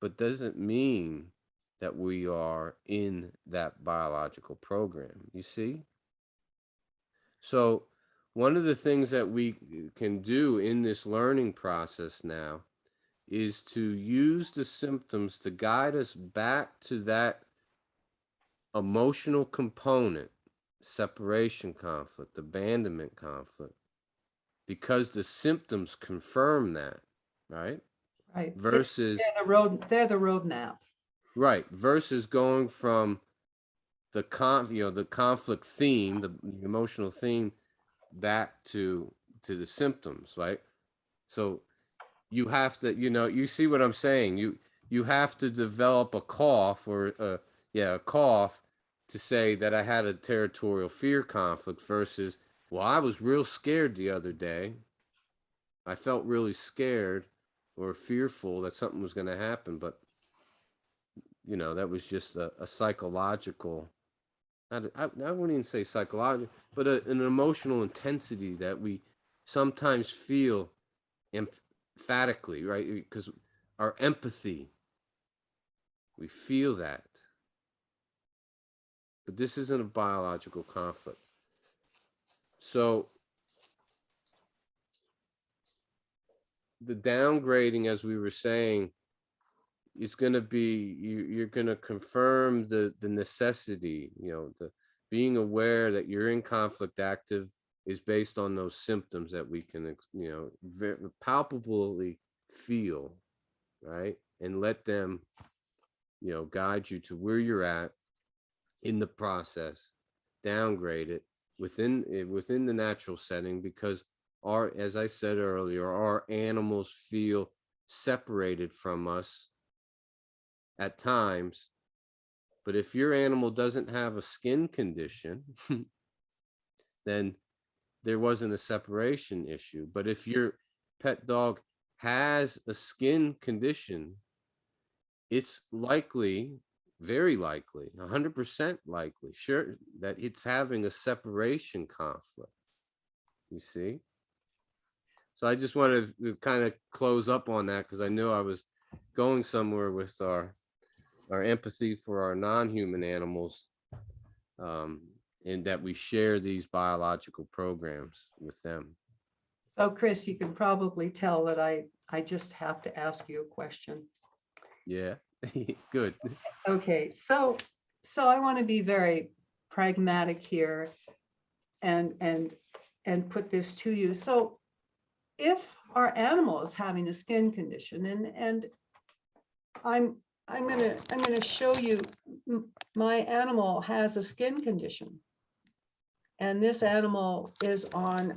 but doesn't mean that we are in that biological program, you see? So one of the things that we can do in this learning process now is to use the symptoms to guide us back to that emotional component, separation conflict, abandonment conflict, because the symptoms confirm that, right? Right. Versus, They're the roadmap. right, versus going from the the conflict theme, the emotional theme, back to the symptoms, right? So you have to, you see what I'm saying? You have to develop a cough, or a cough, to say that I had a territorial fear conflict versus, well, I was real scared the other day. I felt really scared or fearful that something was going to happen, but that was just a psychological, I wouldn't even say psychological, but an emotional intensity that we sometimes feel emphatically, right? Because our empathy, we feel that. But this isn't a biological conflict. So the downgrading, as we were saying, is going to be, you're going to confirm the necessity, the being aware that you're in conflict active is based on those symptoms that we can, very palpably feel, right? And let them, guide you to where you're at in the process, downgrade it within the natural setting, because as I said earlier, our animals feel separated from us at times. But if your animal doesn't have a skin condition, then there wasn't a separation issue. But if your pet dog has a skin condition, it's likely, very likely, 100% likely, sure, that it's having a separation conflict. You see? So I just wanted to kind of close up on that, because I knew I was going somewhere with our empathy for our non-human animals, and that we share these biological programs with them. So Chris, you can probably tell that I just have to ask you a question. Yeah, good. Okay, so I want to be very pragmatic here and put this to you. So if our animal is having a skin condition, and I'm gonna show you, my animal has a skin condition, and this animal is on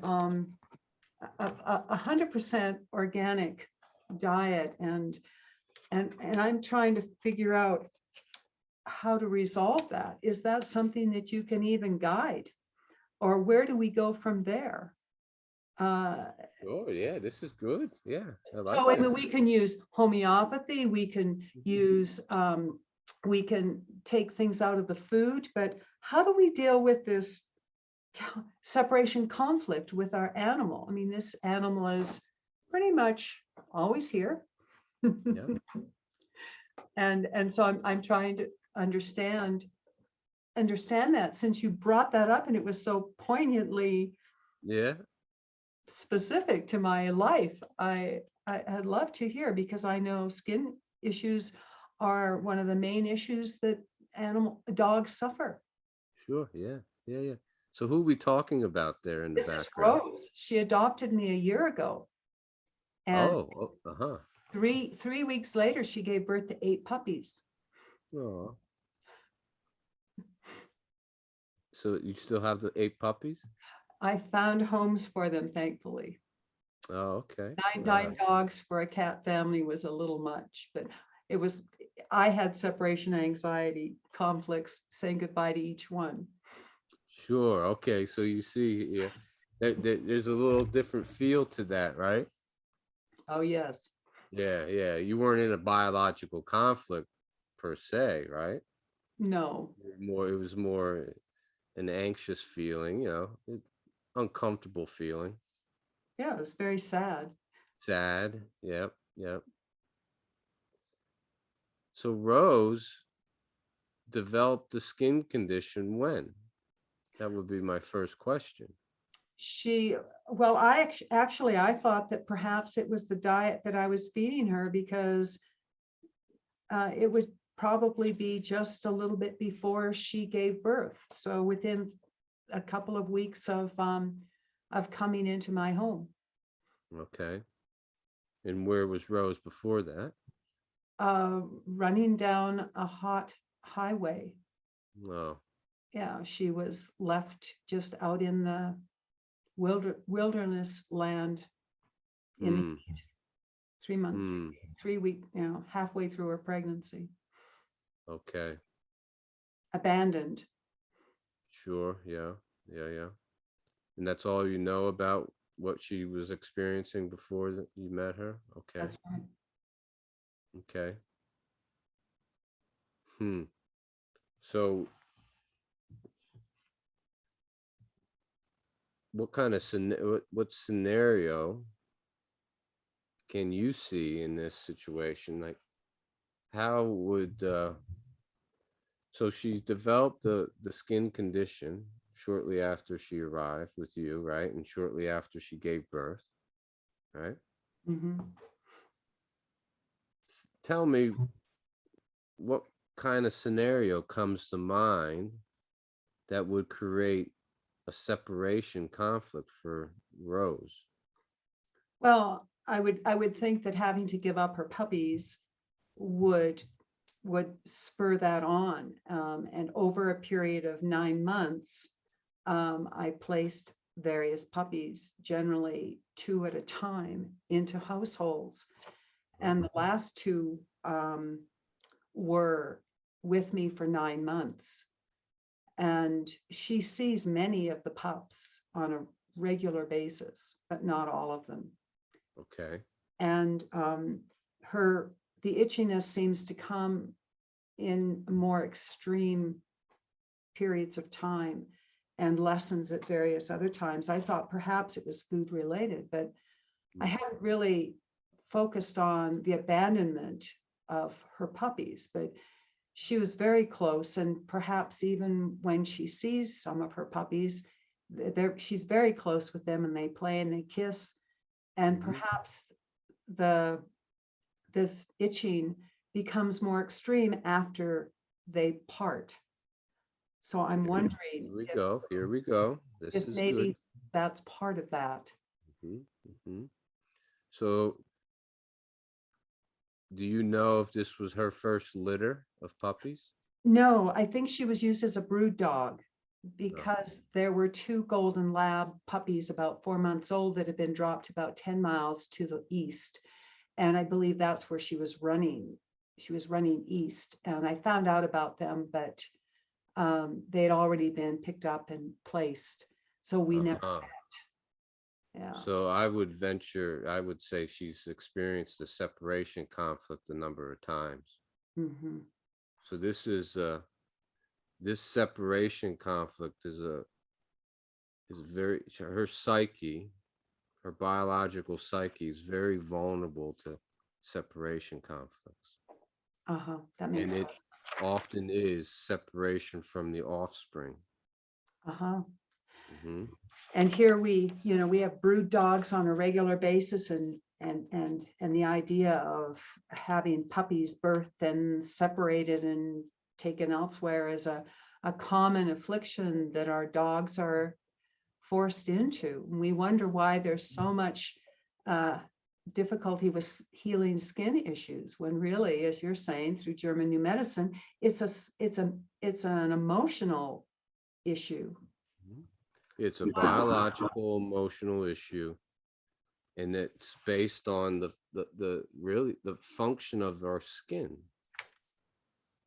100% organic diet, and I'm trying to figure out how to resolve that. Is that something that you can even guide, or where do we go from there? Oh yeah, this is good. Yeah, I like So I mean, this. we can use homeopathy, we can use, we can take things out of the food, but how do we deal with this separation conflict with our animal? I mean, this animal is pretty much always here. Yeah, And so I'm trying to understand that, since you brought that up and it was so poignantly yeah, specific to my life. I'd love to hear, because I know skin issues are one of the main issues that dogs suffer. sure. Yeah, yeah, yeah. So who are we talking about there in the This is background? Rose. She adopted me a year ago, and Oh, uh-huh. three weeks later, she gave birth to 8 puppies. Oh, so you still have the 8 puppies? I found homes for them, thankfully. Oh, okay. Nine dogs for a cat family was a little much, but it was, I had separation anxiety conflicts saying goodbye to each one. Sure. Okay. So you see, yeah. There's a little different feel to that, right? Oh, yes. Yeah, yeah. You weren't in a biological conflict per se, right? No. It was more an anxious feeling, uncomfortable feeling, Yeah, it was very sad. sad. Yep, yep. So Rose developed the skin condition when? That would be my first question. She, well, actually, I thought that perhaps it was the diet that I was feeding her, because it would probably be just a little bit before she gave birth. So within a couple of weeks of coming into my home, Okay. And where was Rose before that? running down a hot highway. Oh, Yeah, she was left just out in the wilderness land in the hmm, 3 month, hmm. 3 week, halfway through her pregnancy, Okay. abandoned. Sure. Yeah. Yeah. Yeah. And that's all you know about what she was experiencing before that you met her? Okay. That's right. Okay. Hmm. So what kind of what scenario can you see in this situation? Like how would so she developed the skin condition shortly after she arrived with you, right? And shortly after she gave birth, right? Mhm. Tell me what kind of scenario comes to mind that would create a separation conflict for Rose. Well, I would think that having to give up her puppies would spur that on. And over a period of 9 months, I placed various puppies, generally two at a time, into households. And the last two were with me for 9 months. And she sees many of the pups on a regular basis, but not all of them. Okay. And her the itchiness seems to come in more extreme periods of time and lessens at various other times. I thought perhaps it was food related, but I hadn't really focused on the abandonment of her puppies. But she was very close, and perhaps even when she sees some of her puppies, she's very close with them, and they play and they kiss. And Mhm. perhaps the this itching becomes more extreme after they part. So I'm wondering Here we go. Here we go. This if is good. maybe that's part of that. Mhm, mhm. So, do you know if this was her first litter of puppies? No, I think she was used as a brood dog, No. because there were two golden lab puppies about 4 months old that had been dropped about 10 miles to the east. And I believe that's where she was running. She was running east, and I found out about them, but they had already been picked up and placed. So we never, Uh-huh. yeah. So I would say she's experienced a separation conflict a number of times. Mhm. So this separation conflict is very her psyche, her biological psyche is very vulnerable to separation conflicts. Uh-huh. That And makes sense. it often is separation from the offspring. Uh-huh. Hmm. And here we have brood dogs on a regular basis, and the idea of having puppies birthed and separated and taken elsewhere is a common affliction that our dogs are forced into. And we wonder why there's so much uh, difficulty with healing skin issues, when really, as you're saying, through German new medicine, it's an emotional issue. It's a biological, emotional issue, and it's based on the really the function of our skin.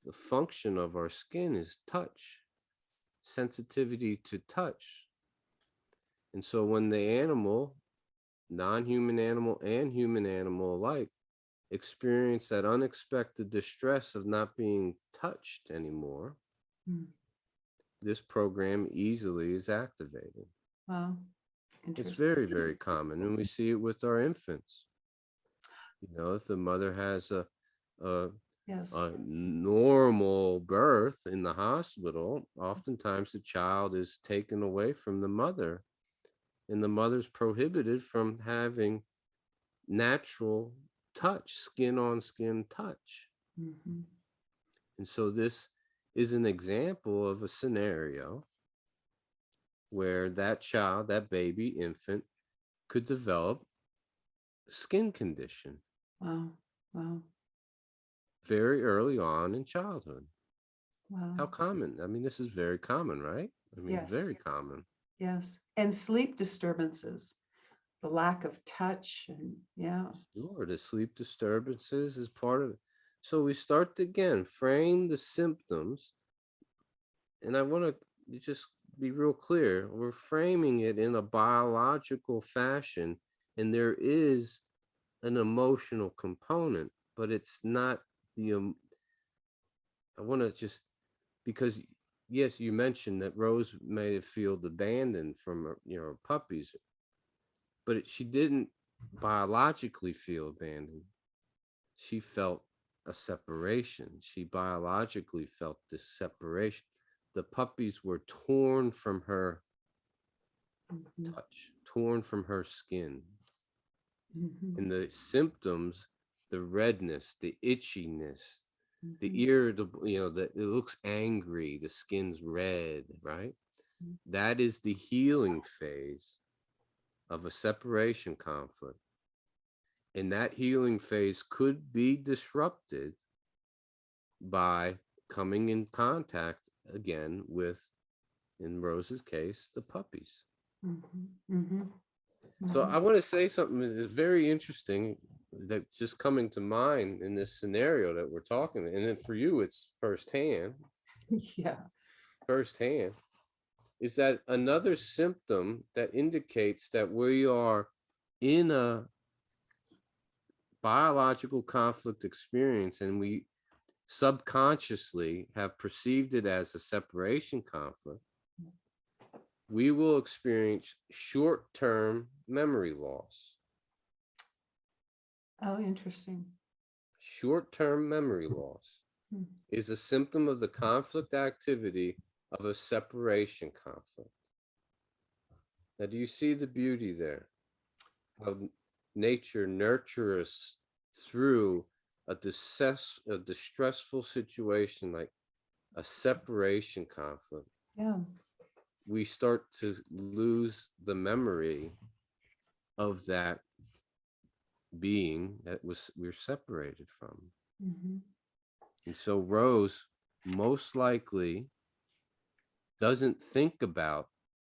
The function of our skin is touch, sensitivity to touch. And so when the animal, non-human animal and human animal alike, experience that unexpected distress of not being touched anymore, Mm. this program easily is activated. Wow. It's Interesting. very, very common, and we see it with our infants. You know, if the mother has a Yes. a normal birth in the hospital, oftentimes the child is taken away from the mother, and the mother's prohibited from having natural touch, skin on skin touch. Mhm. And so this is an example of a scenario where that child, that baby infant, could develop skin condition Wow. Wow. very early on in childhood. Wow. How common? I mean, this is very common, right? I mean, Yes. very common. Yes. And sleep disturbances, the lack of touch, and yeah. Sure, the sleep disturbances is part of it. So we start to again frame the symptoms, and I want to just be real clear. We're framing it in a biological fashion, and there is an emotional component, but it's not the. I want to just because yes, you mentioned that Rose may have feel abandoned from her puppies, but she didn't biologically feel abandoned. She felt a separation. She biologically felt this separation. The puppies were torn from her Mhm. touch, torn from her skin. Mhm. And the symptoms, the redness, the itchiness, the Mhm. irritable, that it looks angry, the skin's red, right? That is the healing phase of a separation conflict. And that healing phase could be disrupted by coming in contact again with, in Rose's case, the puppies. Mhm. Mhm. So Mhm. I want to say something that is very interesting that's just coming to mind in this scenario that we're talking. And then for you, it's Yeah. firsthand, is that another symptom that indicates that we are in a biological conflict experience and we subconsciously have perceived it as a separation conflict, we will experience short-term memory loss. Oh, interesting. Short-term memory loss Hmm. is a symptom of the conflict activity of a separation conflict. Now, do you see the beauty there? How nature nurtures us through a distressful situation like a separation conflict. Yeah. We start to lose the memory of that being that we're separated from. Mhm. And so Rose most likely doesn't think about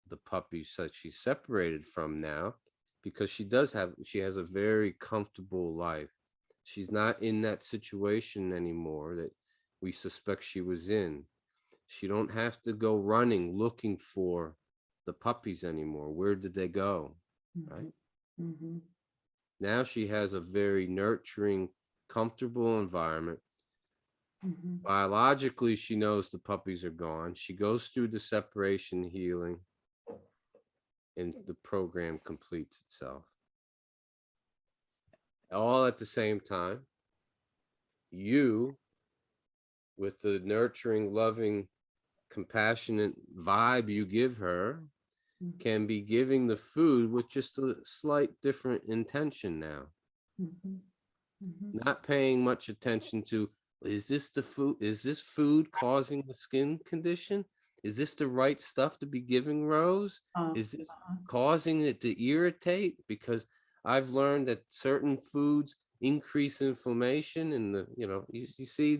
the puppies that she's separated from now because she has a very comfortable life. She's not in that situation anymore that we suspect she was in. She don't have to go running looking for the puppies anymore. Where did they go? Mhm. Right? Mhm. Now she has a very nurturing, comfortable environment. Mhm. Biologically, she knows the puppies are gone. She goes through the separation healing and the program completes itself. All at the same time, you, with the nurturing, loving, compassionate vibe you give her, Mhm. can be giving the food with just a slight different intention now. Mhm. Mhm. Not paying much attention to, is this the food? Is this food causing the skin condition? Is this the right stuff to be giving Rose? Uh, Is this uh-huh. causing it to irritate? Because I've learned that certain foods increase inflammation and you see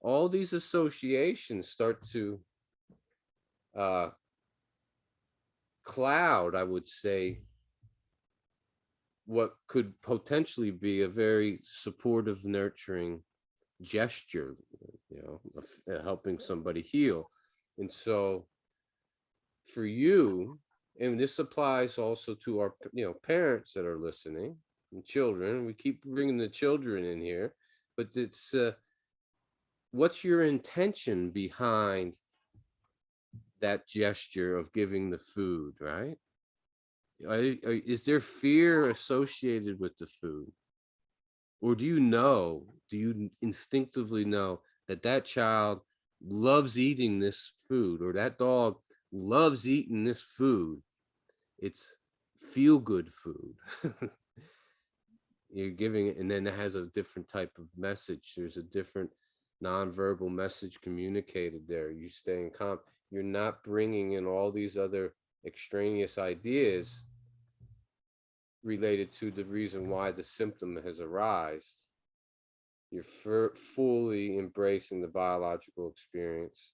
all these associations start to uh, cloud, I would say, what could potentially be a very supportive, nurturing gesture, of helping somebody heal. And so for you, And this applies also to our, parents that are listening and children. We keep bringing the children in here, but it's what's your intention behind that gesture of giving the food, right? Is there fear associated with the food? Or do you instinctively know that that child loves eating this food, or that dog loves eating this food? It's feel good food. You're giving it, and then it has a different type of message. There's a different nonverbal message communicated there. You staying calm. You're not bringing in all these other extraneous ideas related to the reason why the symptom has arisen. You're fully embracing the biological experience,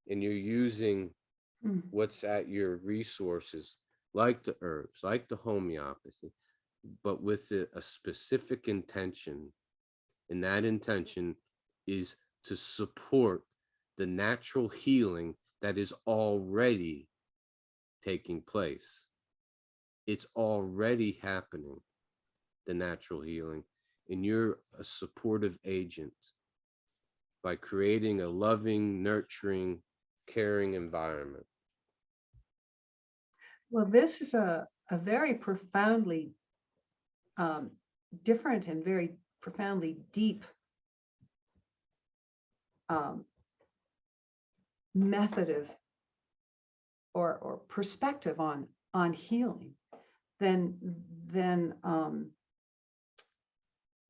and you're using Mm. what's at your resources, like the herbs, like the homeopathy, but with a specific intention. And that intention is to support the natural healing that is already taking place. It's already happening, the natural healing. And you're a supportive agent by creating a loving, nurturing, caring environment. Well, this is a very profoundly different and very profoundly deep um, method of or perspective on healing than than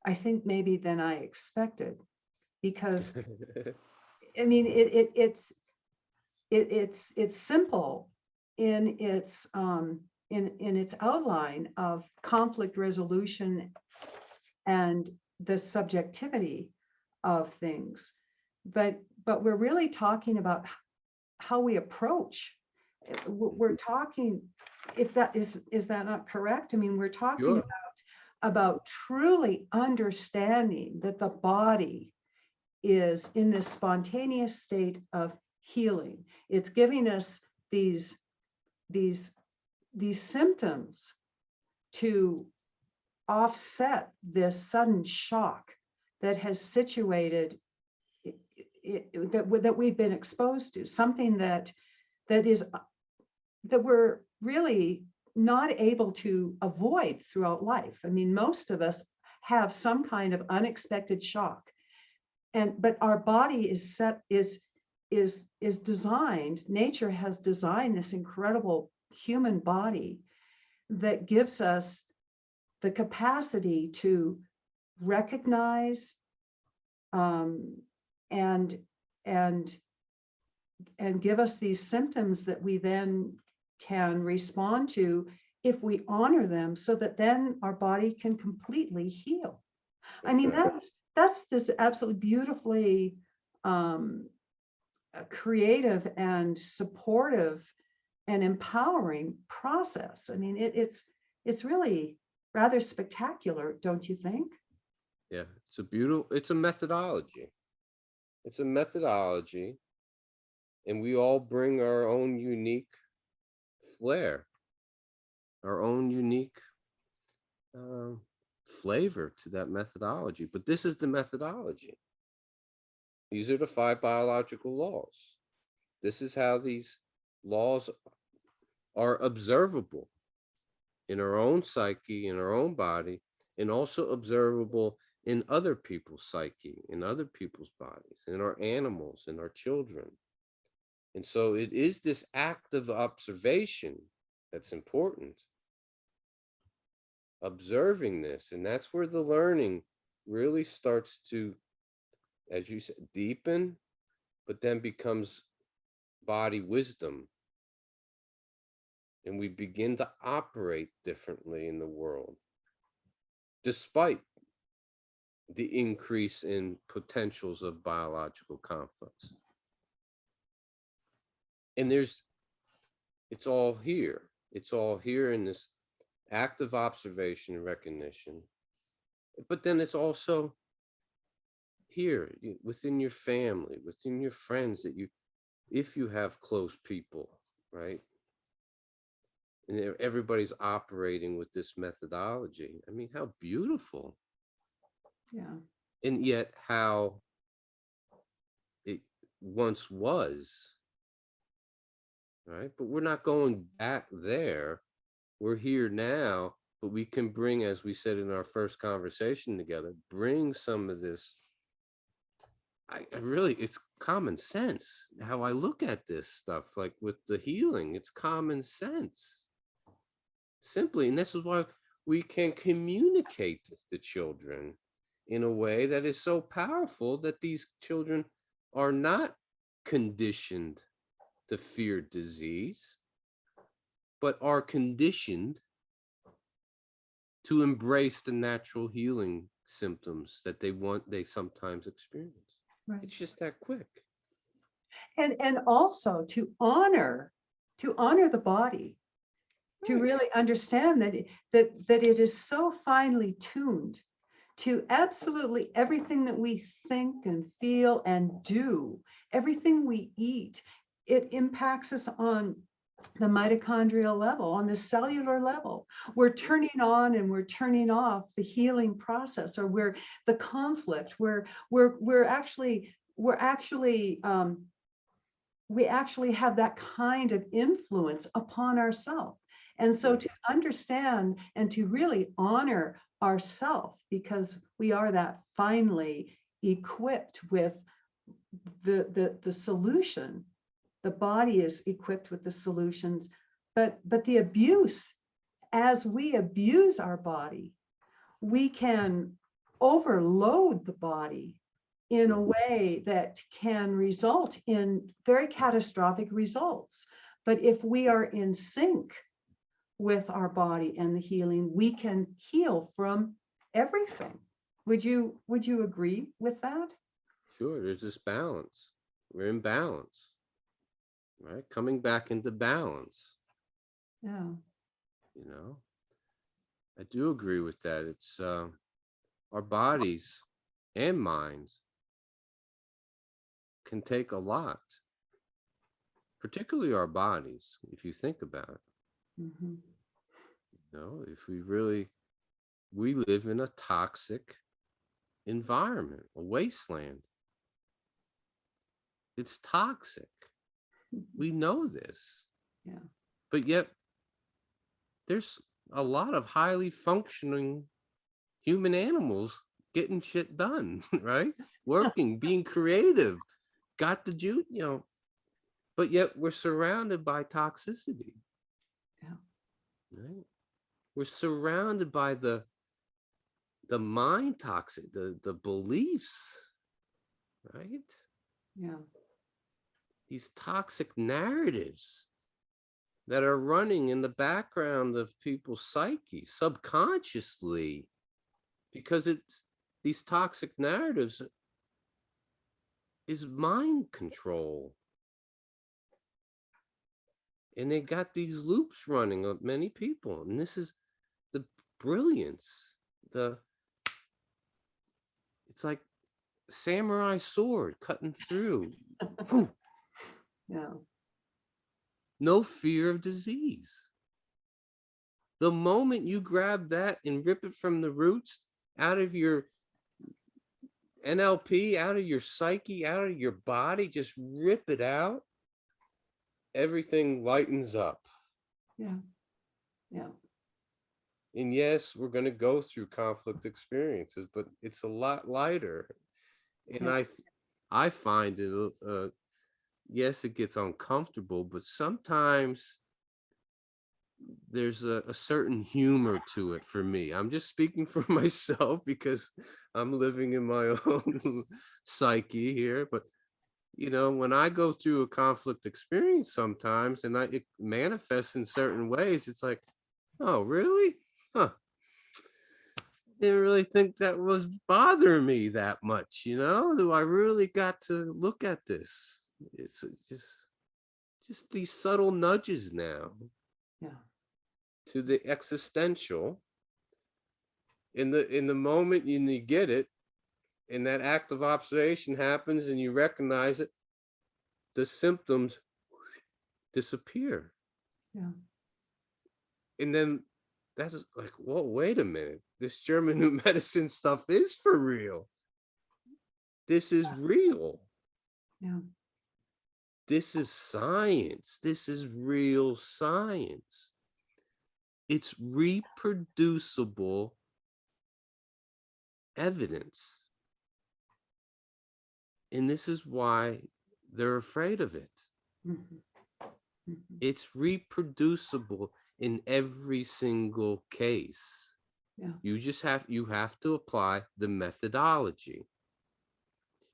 I think maybe than I expected, because I mean it's simple in its in its outline of conflict resolution and the subjectivity of things, but we're really talking about how we approach. We're talking, if that is that not correct? I mean, we're talking Sure. about truly understanding that the body is in this spontaneous state of healing. It's giving us these these these symptoms to offset this sudden shock that has situated that we've been exposed to, something that is that we're really not able to avoid throughout life. I mean, most of us have some kind of unexpected shock, but our body is designed. Nature has designed this incredible human body that gives us the capacity to recognize um, and and and give us these symptoms that we then can respond to if we honor them, so that then our body can completely heal. I That's mean, right. that's this absolutely beautifully um, creative and supportive and empowering process. I mean, it's really rather spectacular, don't you think? Yeah. It's a methodology. It's a methodology, and we all bring our own unique flair, our own unique um, flavor to that methodology. But this is the methodology. These are the 5 biological laws. This is how these laws are observable in our own psyche, in our own body, and also observable in other people's psyche, in other people's bodies, in our animals, in our children. And so it is this act of observation that's important, observing this. And that's where the learning really starts to, as you said, deepen, but then becomes body wisdom. And we begin to operate differently in the world, despite the increase in potentials of biological conflicts. And it's all here. It's all here in this active observation and recognition. But then it's also here within your family, within your friends, that you, if you have close people, right? And everybody's operating with this methodology. I mean, how beautiful. Yeah. And yet how it once was, right? But we're not going back there. We're here now, but we can bring, as we said in our first conversation together, bring some of this. I really, it's common sense how I look at this stuff, like with the healing, it's common sense. Simply, and this is why we can communicate this to children in a way that is so powerful that these children are not conditioned to fear disease, but are conditioned to embrace the natural healing symptoms that they sometimes experience. Right. It's just that quick. And also to honor the body, to Right. really understand that it is so finely tuned to absolutely everything that we think and feel and do, everything we eat. It impacts us on the mitochondrial level, on the cellular level. We're turning on and we're turning off the healing process, or we're the conflict. We're actually we actually have that kind of influence upon ourselves. And so to understand and to really honor ourselves, because we are that finely equipped with the solution. The body is equipped with the solutions, but the abuse, as we abuse our body, we can overload the body in a way that can result in very catastrophic results. But if we are in sync with our body and the healing, we can heal from everything. Would you agree with that? Sure, there's this balance. We're in balance, right? Coming back into balance. Yeah. You know, I do agree with that. It's our bodies and minds can take a lot, particularly our bodies, if you think about it. Mm-hmm. You know, if we live in a toxic environment, a wasteland. It's toxic. We know this. Yeah. But yet there's a lot of highly functioning human animals getting shit done, right? Working, being creative, got the juice, but yet we're surrounded by toxicity. Yeah. Right? We're surrounded by the mind toxic, the beliefs, right? Yeah. These toxic narratives that are running in the background of people's psyche subconsciously, because these toxic narratives is mind control. And they got these loops running of many people. And this is the brilliance. It's like samurai sword cutting through. Yeah. No fear of disease. The moment you grab that and rip it from the roots, out of your NLP, out of your psyche, out of your body, just rip it out, everything lightens up. Yeah. Yeah. And yes, we're going to go through conflict experiences, but it's a lot lighter. And Yeah. I find it, yes, it gets uncomfortable, but sometimes there's a certain humor to it for me. I'm just speaking for myself because I'm living in my own psyche here. But, when I go through a conflict experience sometimes and it manifests in certain ways, it's like, oh, really? Huh. Didn't really think that was bothering me that much, Do I really got to look at this? It's just these subtle nudges now. Yeah. To the existential. In the moment you get it, and that act of observation happens and you recognize it, the symptoms disappear. Yeah. And then that's like, whoa, wait a minute. This German New Medicine stuff is for real. This is real. Yeah. This is science. This is real science. It's reproducible evidence. And this is why they're afraid of it. Mhm. Mhm. It's reproducible in every single case. Yeah. You have to apply the methodology.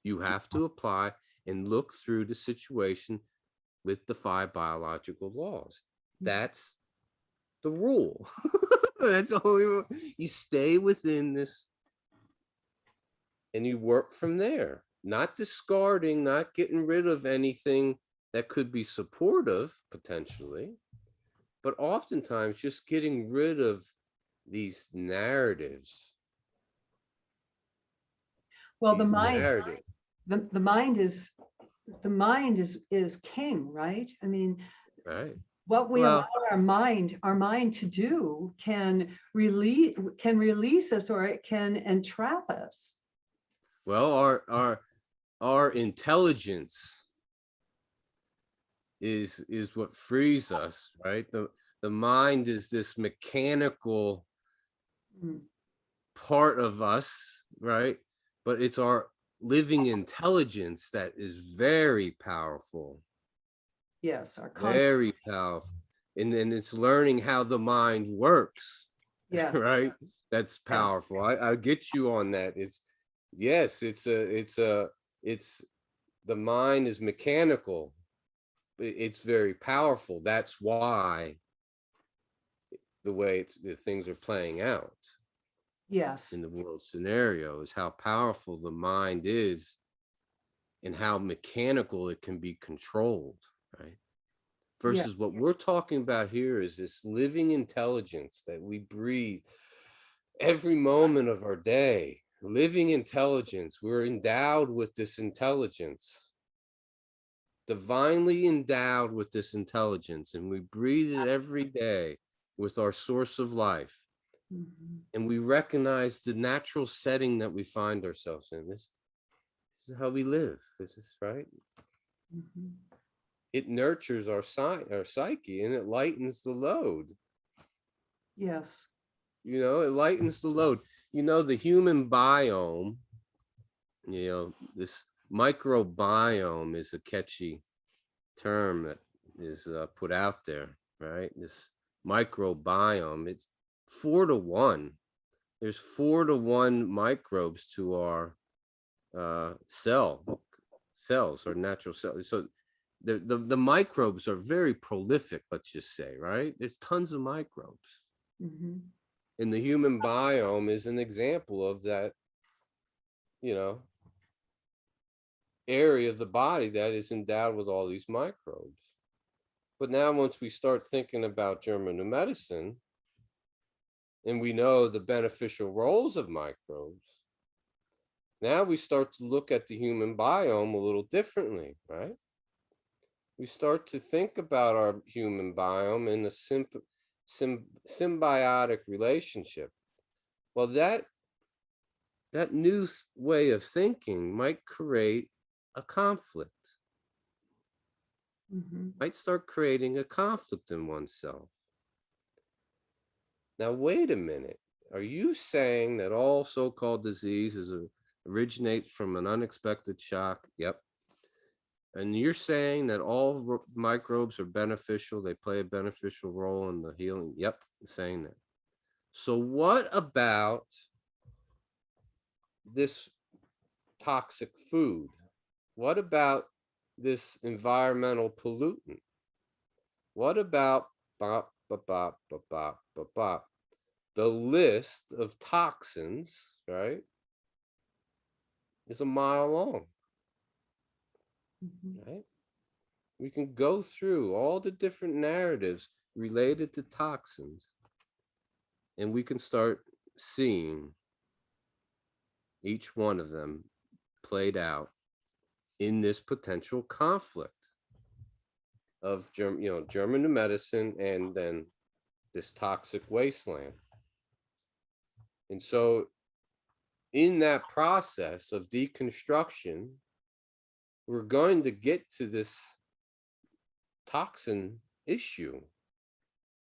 You have to apply and look through the situation with the 5 biological laws. That's the rule. That's the only rule. You stay within this and you work from there, not discarding, not getting rid of anything that could be supportive potentially, but oftentimes just getting rid of these narratives. Well, These narratives. the mind is king, right? I mean, Right. what we allow Well, our mind to do can release us, or it can entrap us. well, our intelligence is what frees us, right? The mind is this mechanical Mm. part of us, right? But it's our living intelligence that is very powerful, Yes, our very powerful. And then it's learning how the mind works, yeah, right? That's yes, powerful. I get you on that. It's yes, it's the mind is mechanical, but it's very powerful. That's why the way the things are playing out yes, in the world scenario is how powerful the mind is and how mechanical it can be controlled, right? yeah, Versus what we're talking about here is this living intelligence that we breathe every moment of our day. Living intelligence. We're endowed with this intelligence, divinely endowed with this intelligence, and we breathe it every day with our source of life. mhm, And we recognize the natural setting that we find ourselves in. This is how we live. This is right. mhm. It nurtures our psyche, and it lightens the load. Yes, It lightens the load. The human biome, this microbiome is a catchy term that is put out there, right? This microbiome, it's 4 to 1. There's 4 to 1 microbes to our cells or natural cells. So the microbes are very prolific, let's just say, right? There's tons of microbes. mhm, And the human biome is an example of that, you know, area of the body that is endowed with all these microbes. But now once we start thinking about German new medicine and we know the beneficial roles of microbes, now we start to look at the human biome a little differently, right? We start to think about our human biome in a symbiotic relationship. Well, that new way of thinking might create a conflict, mhm. might start creating a conflict in oneself. Now, wait a minute. Are you saying that all so-called diseases originate from an unexpected shock? Yep. And you're saying that all microbes are beneficial, they play a beneficial role in the healing? Yep, saying that. So what about this toxic food? What about this environmental pollutant? What about bop, bop, bop, bop, bop, bop, bop? The list of toxins, right, is a mile long, Mhm. right? We can go through all the different narratives related to toxins, and we can start seeing each one of them played out in this potential conflict of German new medicine and then this toxic wasteland. And so in that process of deconstruction, we're going to get to this toxin issue.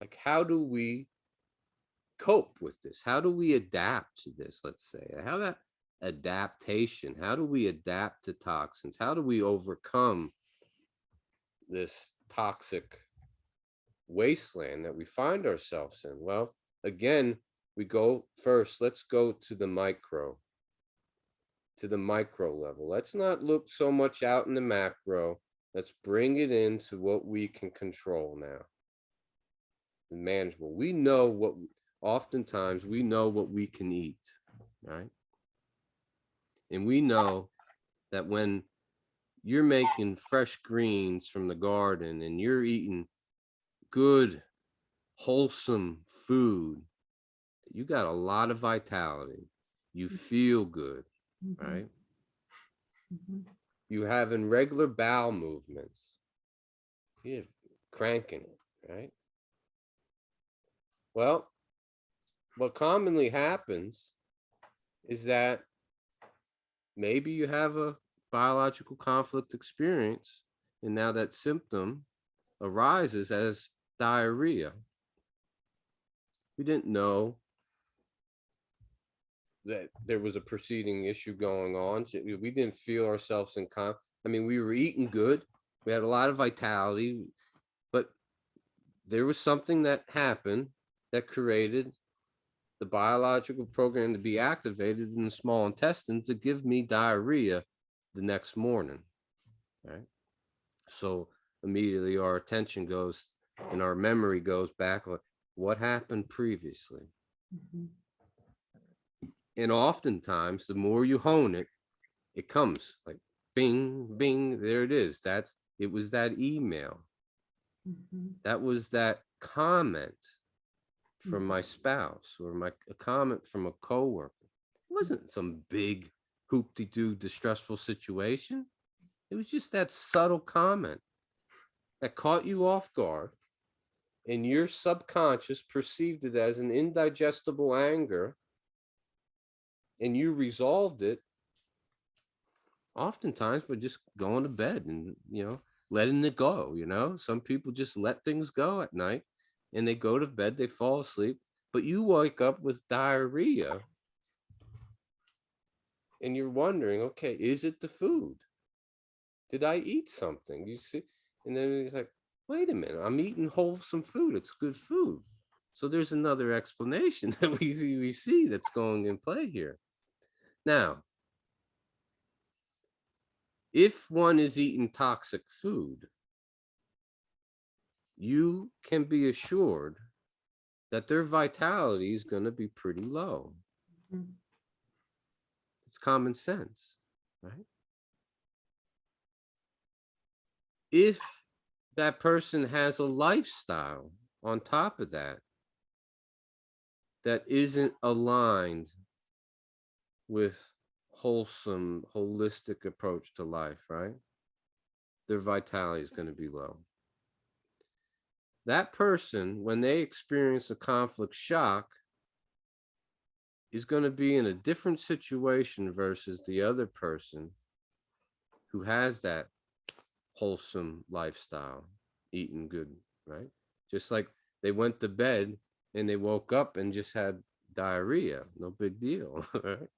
Like, how do we cope with this? How do we adapt to this? Let's say, how that adaptation, how do we adapt to toxins? How do we overcome this toxic wasteland that we find ourselves in? Well, again, we go first, let's go to the micro level. Let's not look so much out in the macro. Let's bring it into what we can control now. The manageable. We know what, oftentimes we know what we can eat, right? And we know that when you're making fresh greens from the garden and you're eating good, wholesome food, you got a lot of vitality. You feel good, right? You having regular bowel movements. You're cranking it, right? Well, what commonly happens is that maybe you have a biological conflict experience, and now that symptom arises as diarrhea. We didn't know that there was a preceding issue going on. We didn't feel ourselves in I mean, we were eating good. We had a lot of vitality, but there was something that happened that created the biological program to be activated in the small intestine to give me diarrhea the next morning, right? So immediately our attention goes and our memory goes back, like, what happened previously? And oftentimes, the more you hone it, it comes like bing, bing, there it is. It was that email. That was that comment from my spouse, or a comment from a coworker. It wasn't some big hoop-de-doo distressful situation. It was just that subtle comment that caught you off guard, and your subconscious perceived it as an indigestible anger, and you resolved it oftentimes by just going to bed and, letting it go. Some people just let things go at night and they go to bed, they fall asleep, but you wake up with diarrhea and you're wondering, okay, is it the food? Did I eat something? You see? And then it's like, wait a minute, I'm eating wholesome food. It's good food. So there's another explanation that we see that's going in play here. Now, if one is eating toxic food, you can be assured that their vitality is going to be pretty low. It's common sense, right? If that person has a lifestyle on top of that that isn't aligned with wholesome, holistic approach to life, right? Their vitality is going to be low. That person, when they experience a conflict shock, is going to be in a different situation versus the other person who has that wholesome lifestyle, eating good, right? Just like they went to bed and they woke up and just had diarrhea, no big deal, right?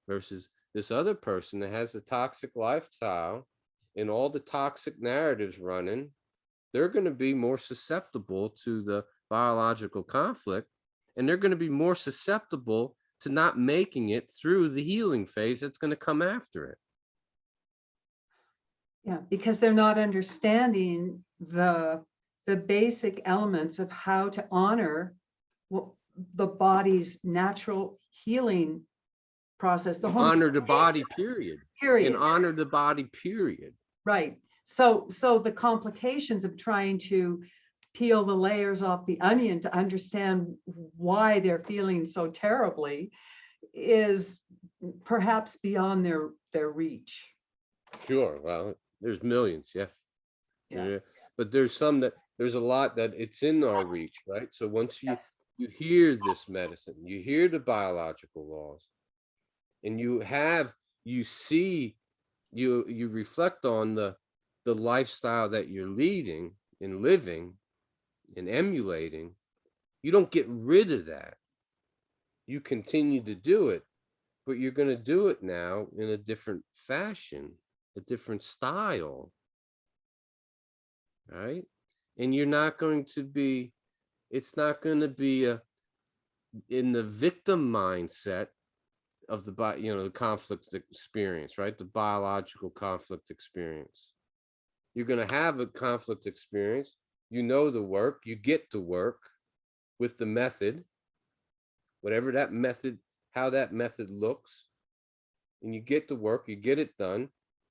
Versus this other person that has a toxic lifestyle and all the toxic narratives running, they're going to be more susceptible to the biological conflict, and they're going to be more susceptible to not making it through the healing phase that's going to come after it. Yeah, because they're not understanding the basic elements of how to honor the body's natural healing process. The honor the body, period. And honor the body, period. Right. So the complications of trying to peel the layers off the onion to understand why they're feeling so terribly is perhaps beyond their reach. Sure. Well, there's millions. Yeah. But there's some that there's a lot that it's in our reach, right? So once Yes. you hear this medicine, you hear the biological laws, and you see, you reflect on the lifestyle that you're leading and living and emulating, you don't get rid of that. You continue to do it, but you're going to do it now in a different fashion, a different style, right? And you're not going to be, it's not going to be in the victim mindset of the conflict experience, right? The biological conflict experience. You're going to have a conflict experience. You know the work, you get to work with the method, whatever that method, how that method looks, and you get to work, you get it done,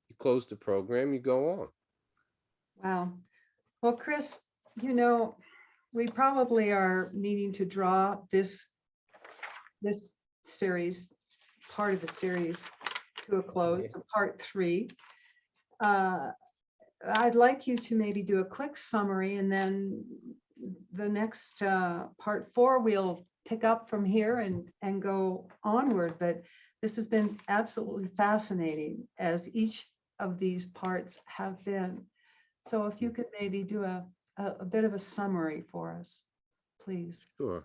you close the program, you go on. Wow. Well, Chris, we probably are needing to draw this series, part of the series, to a close, so part 3. I'd like you to maybe do a quick summary, and then the next part 4, we'll pick up from here and go onward. But this has been absolutely fascinating, as each of these parts have been. So if you could maybe do a bit of a summary for us, please. Sure.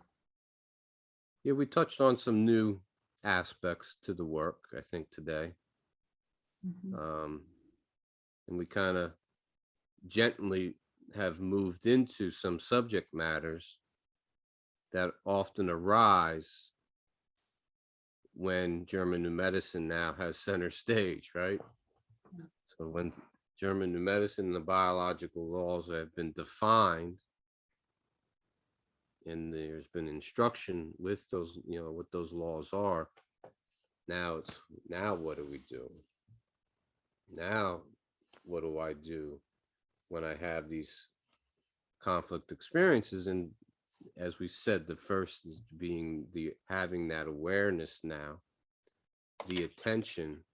Yeah, we touched on some new aspects to the work, I think, today. Mhm. And we kind of gently have moved into some subject matters that often arise when German New Medicine now has center stage, right? So when German New Medicine and the biological laws have been defined, and there's been instruction with those, what those laws are, now what do we do? Now, what do I do when I have these conflict experiences? And as we said, the first is being having that awareness now, the attention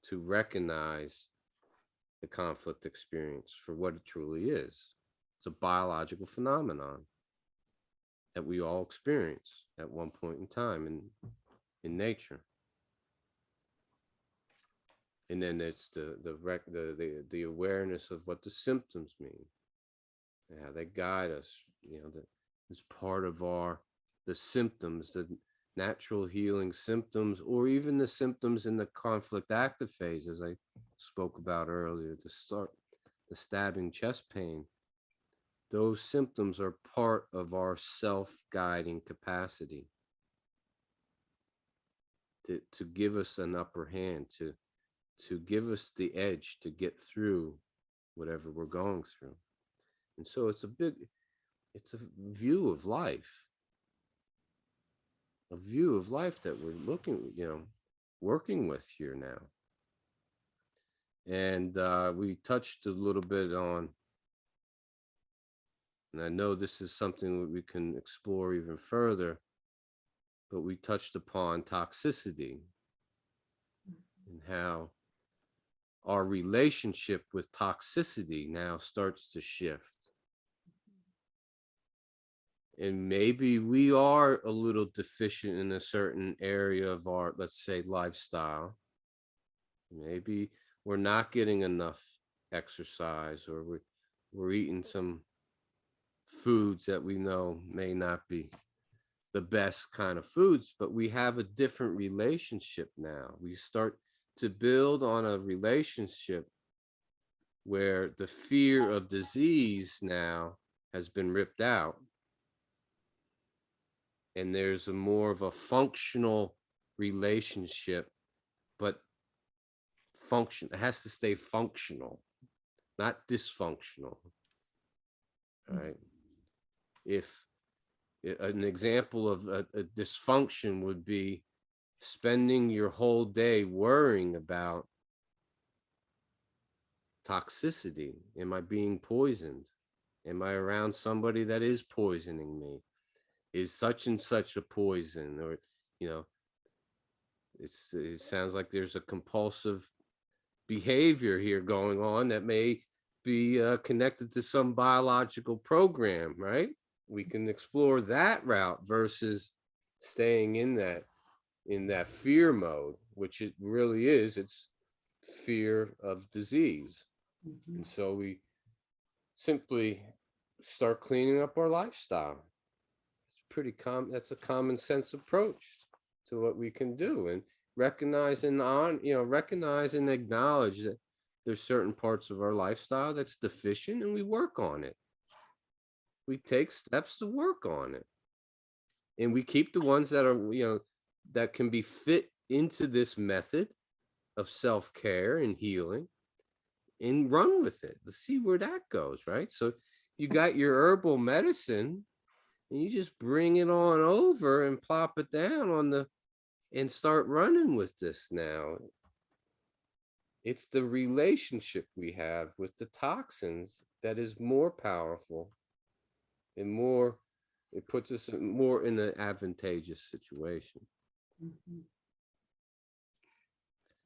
to recognize the conflict experience for what it truly is. It's a biological phenomenon that we all experience at one point in time in nature. And then it's the awareness of what the symptoms mean and how they guide us. It's part of the symptoms, the natural healing symptoms, or even the symptoms in the conflict active phase, as I spoke about earlier, the stabbing chest pain. Those symptoms are part of our self-guiding capacity to give us an upper hand, to give us the edge to get through whatever we're going through. And so it's a view of life, that we're working with here now. And we touched a little bit on, and I know this is something that we can explore even further, but we touched upon toxicity and how our relationship with toxicity now starts to shift. And maybe we are a little deficient in a certain area of our, let's say, lifestyle. Maybe we're not getting enough exercise, or we're eating some foods that we know may not be the best kind of foods, but we have a different relationship now. We start to build on a relationship where the fear of disease now has been ripped out, and there's a more of a functional relationship, but it has to stay functional, not dysfunctional. Right? If an example of a dysfunction would be spending your whole day worrying about toxicity. Am I being poisoned? Am I around somebody that is poisoning me? Is such and such a poison? Or, you know, it sounds like there's a compulsive behavior here going on that may be connected to some biological program, right? We can explore that route versus staying in that fear mode, which it really is. It's fear of disease. Mhm. And so we simply start cleaning up our lifestyle. It's pretty common. That's a common sense approach to what we can do, and recognize and acknowledge that there's certain parts of our lifestyle that's deficient, and we work on it. We take steps to work on it, and we keep the ones that are, that can be fit into this method of self-care and healing, and run with it to see where that goes, right? So you got your herbal medicine, and you just bring it on over and plop it down and start running with this now. It's the relationship we have with the toxins that is more powerful and more, it puts us more in an advantageous situation. Mhm.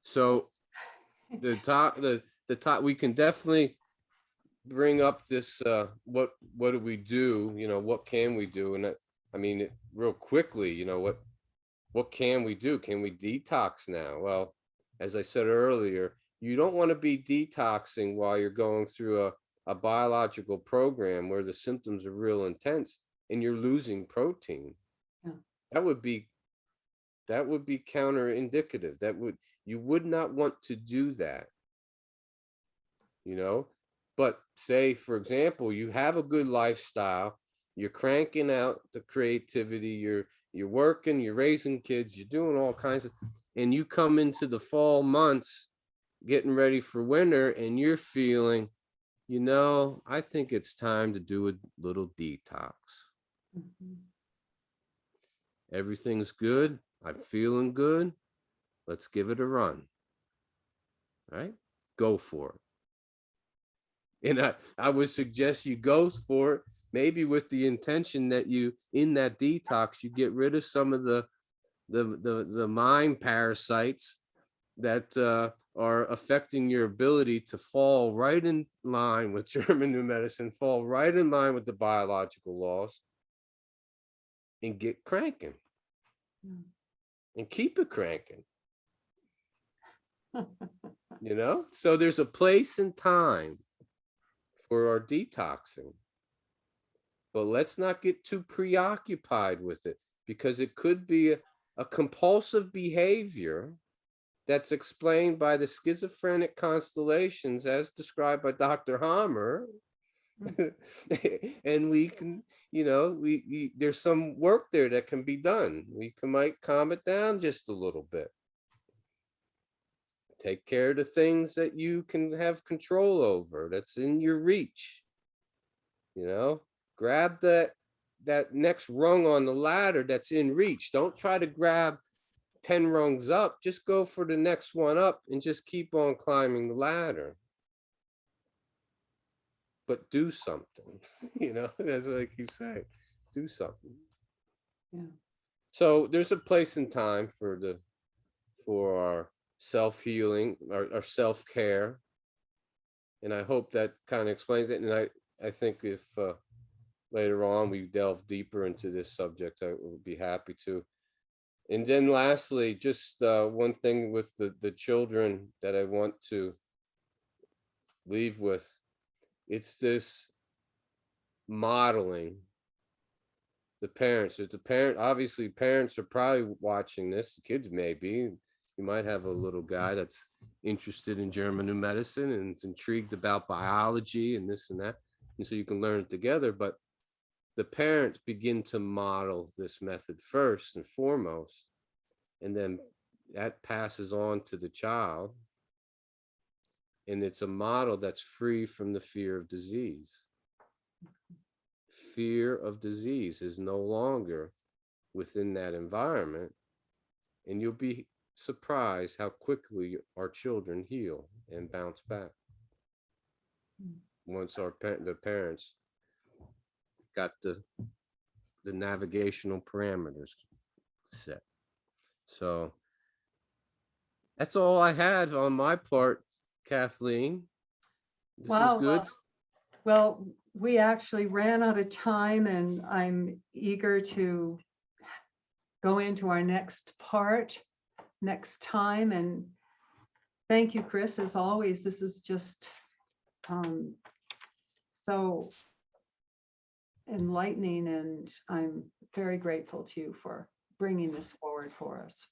So the top, we can definitely bring up this, what do we do, what can we do? And I mean, real quickly, what can we do? Can we detox now? Well, as I said earlier, you don't want to be detoxing while you're going through a biological program where the symptoms are real intense and you're losing protein. Yeah. That would be counterindicative. You would not want to do that, you know. But say, for example, you have a good lifestyle, you're cranking out the creativity, you're working, you're raising kids, you're doing all kinds of, and you come into the fall months getting ready for winter and you're feeling, I think it's time to do a little detox. Mhm. Everything's good, I'm feeling good, let's give it a run. Right? Go for it. And I would suggest you go for it, maybe with the intention that you, in that detox, you get rid of some of the mind parasites that are affecting your ability to fall right in line with German New Medicine, fall right in line with the biological laws, and get cranking Yeah. and keep it cranking. So there's a place and time for our detoxing, but let's not get too preoccupied with it, because it could be a compulsive behavior that's explained by the schizophrenic constellations as described by Dr. Hammer. And we can, there's some work there that can be done. Might calm it down just a little bit. Take care of the things that you can have control over, that's in your reach. Grab that next rung on the ladder that's in reach. Don't try to grab 10 rungs up, just go for the next one up and just keep on climbing the ladder. But do something, that's what I keep saying. Do something. Yeah. So there's a place and time for our self-healing, our self-care. And I hope that kind of explains it. And I think if later on we delve deeper into this subject, I would be happy to. And then lastly, just one thing with the children that I want to leave with, it's this modeling the parents. If the parent, obviously parents are probably watching this, kids maybe, you might have a little guy that's interested in German New Medicine and is intrigued about biology and this and that. And so you can learn it together, but the parents begin to model this method first and foremost, and then that passes on to the child. And it's a model that's free from the fear of disease. Fear of disease is no longer within that environment, and you'll be surprised how quickly our children heal and bounce back once the parents got the navigational parameters set. So that's all I had on my part, Kathleen. This was Wow. good. Well, we actually ran out of time, and I'm eager to go into our next part next time. And thank you, Chris, as always. This is just so enlightening, and I'm very grateful to you for bringing this forward for us.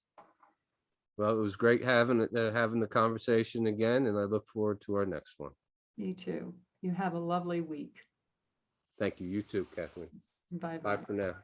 Well, it was great having the conversation again, and I look forward to our next one. Me too. You have a lovely week. Thank you. You too, Kathleen. Bye Bye bye. for now.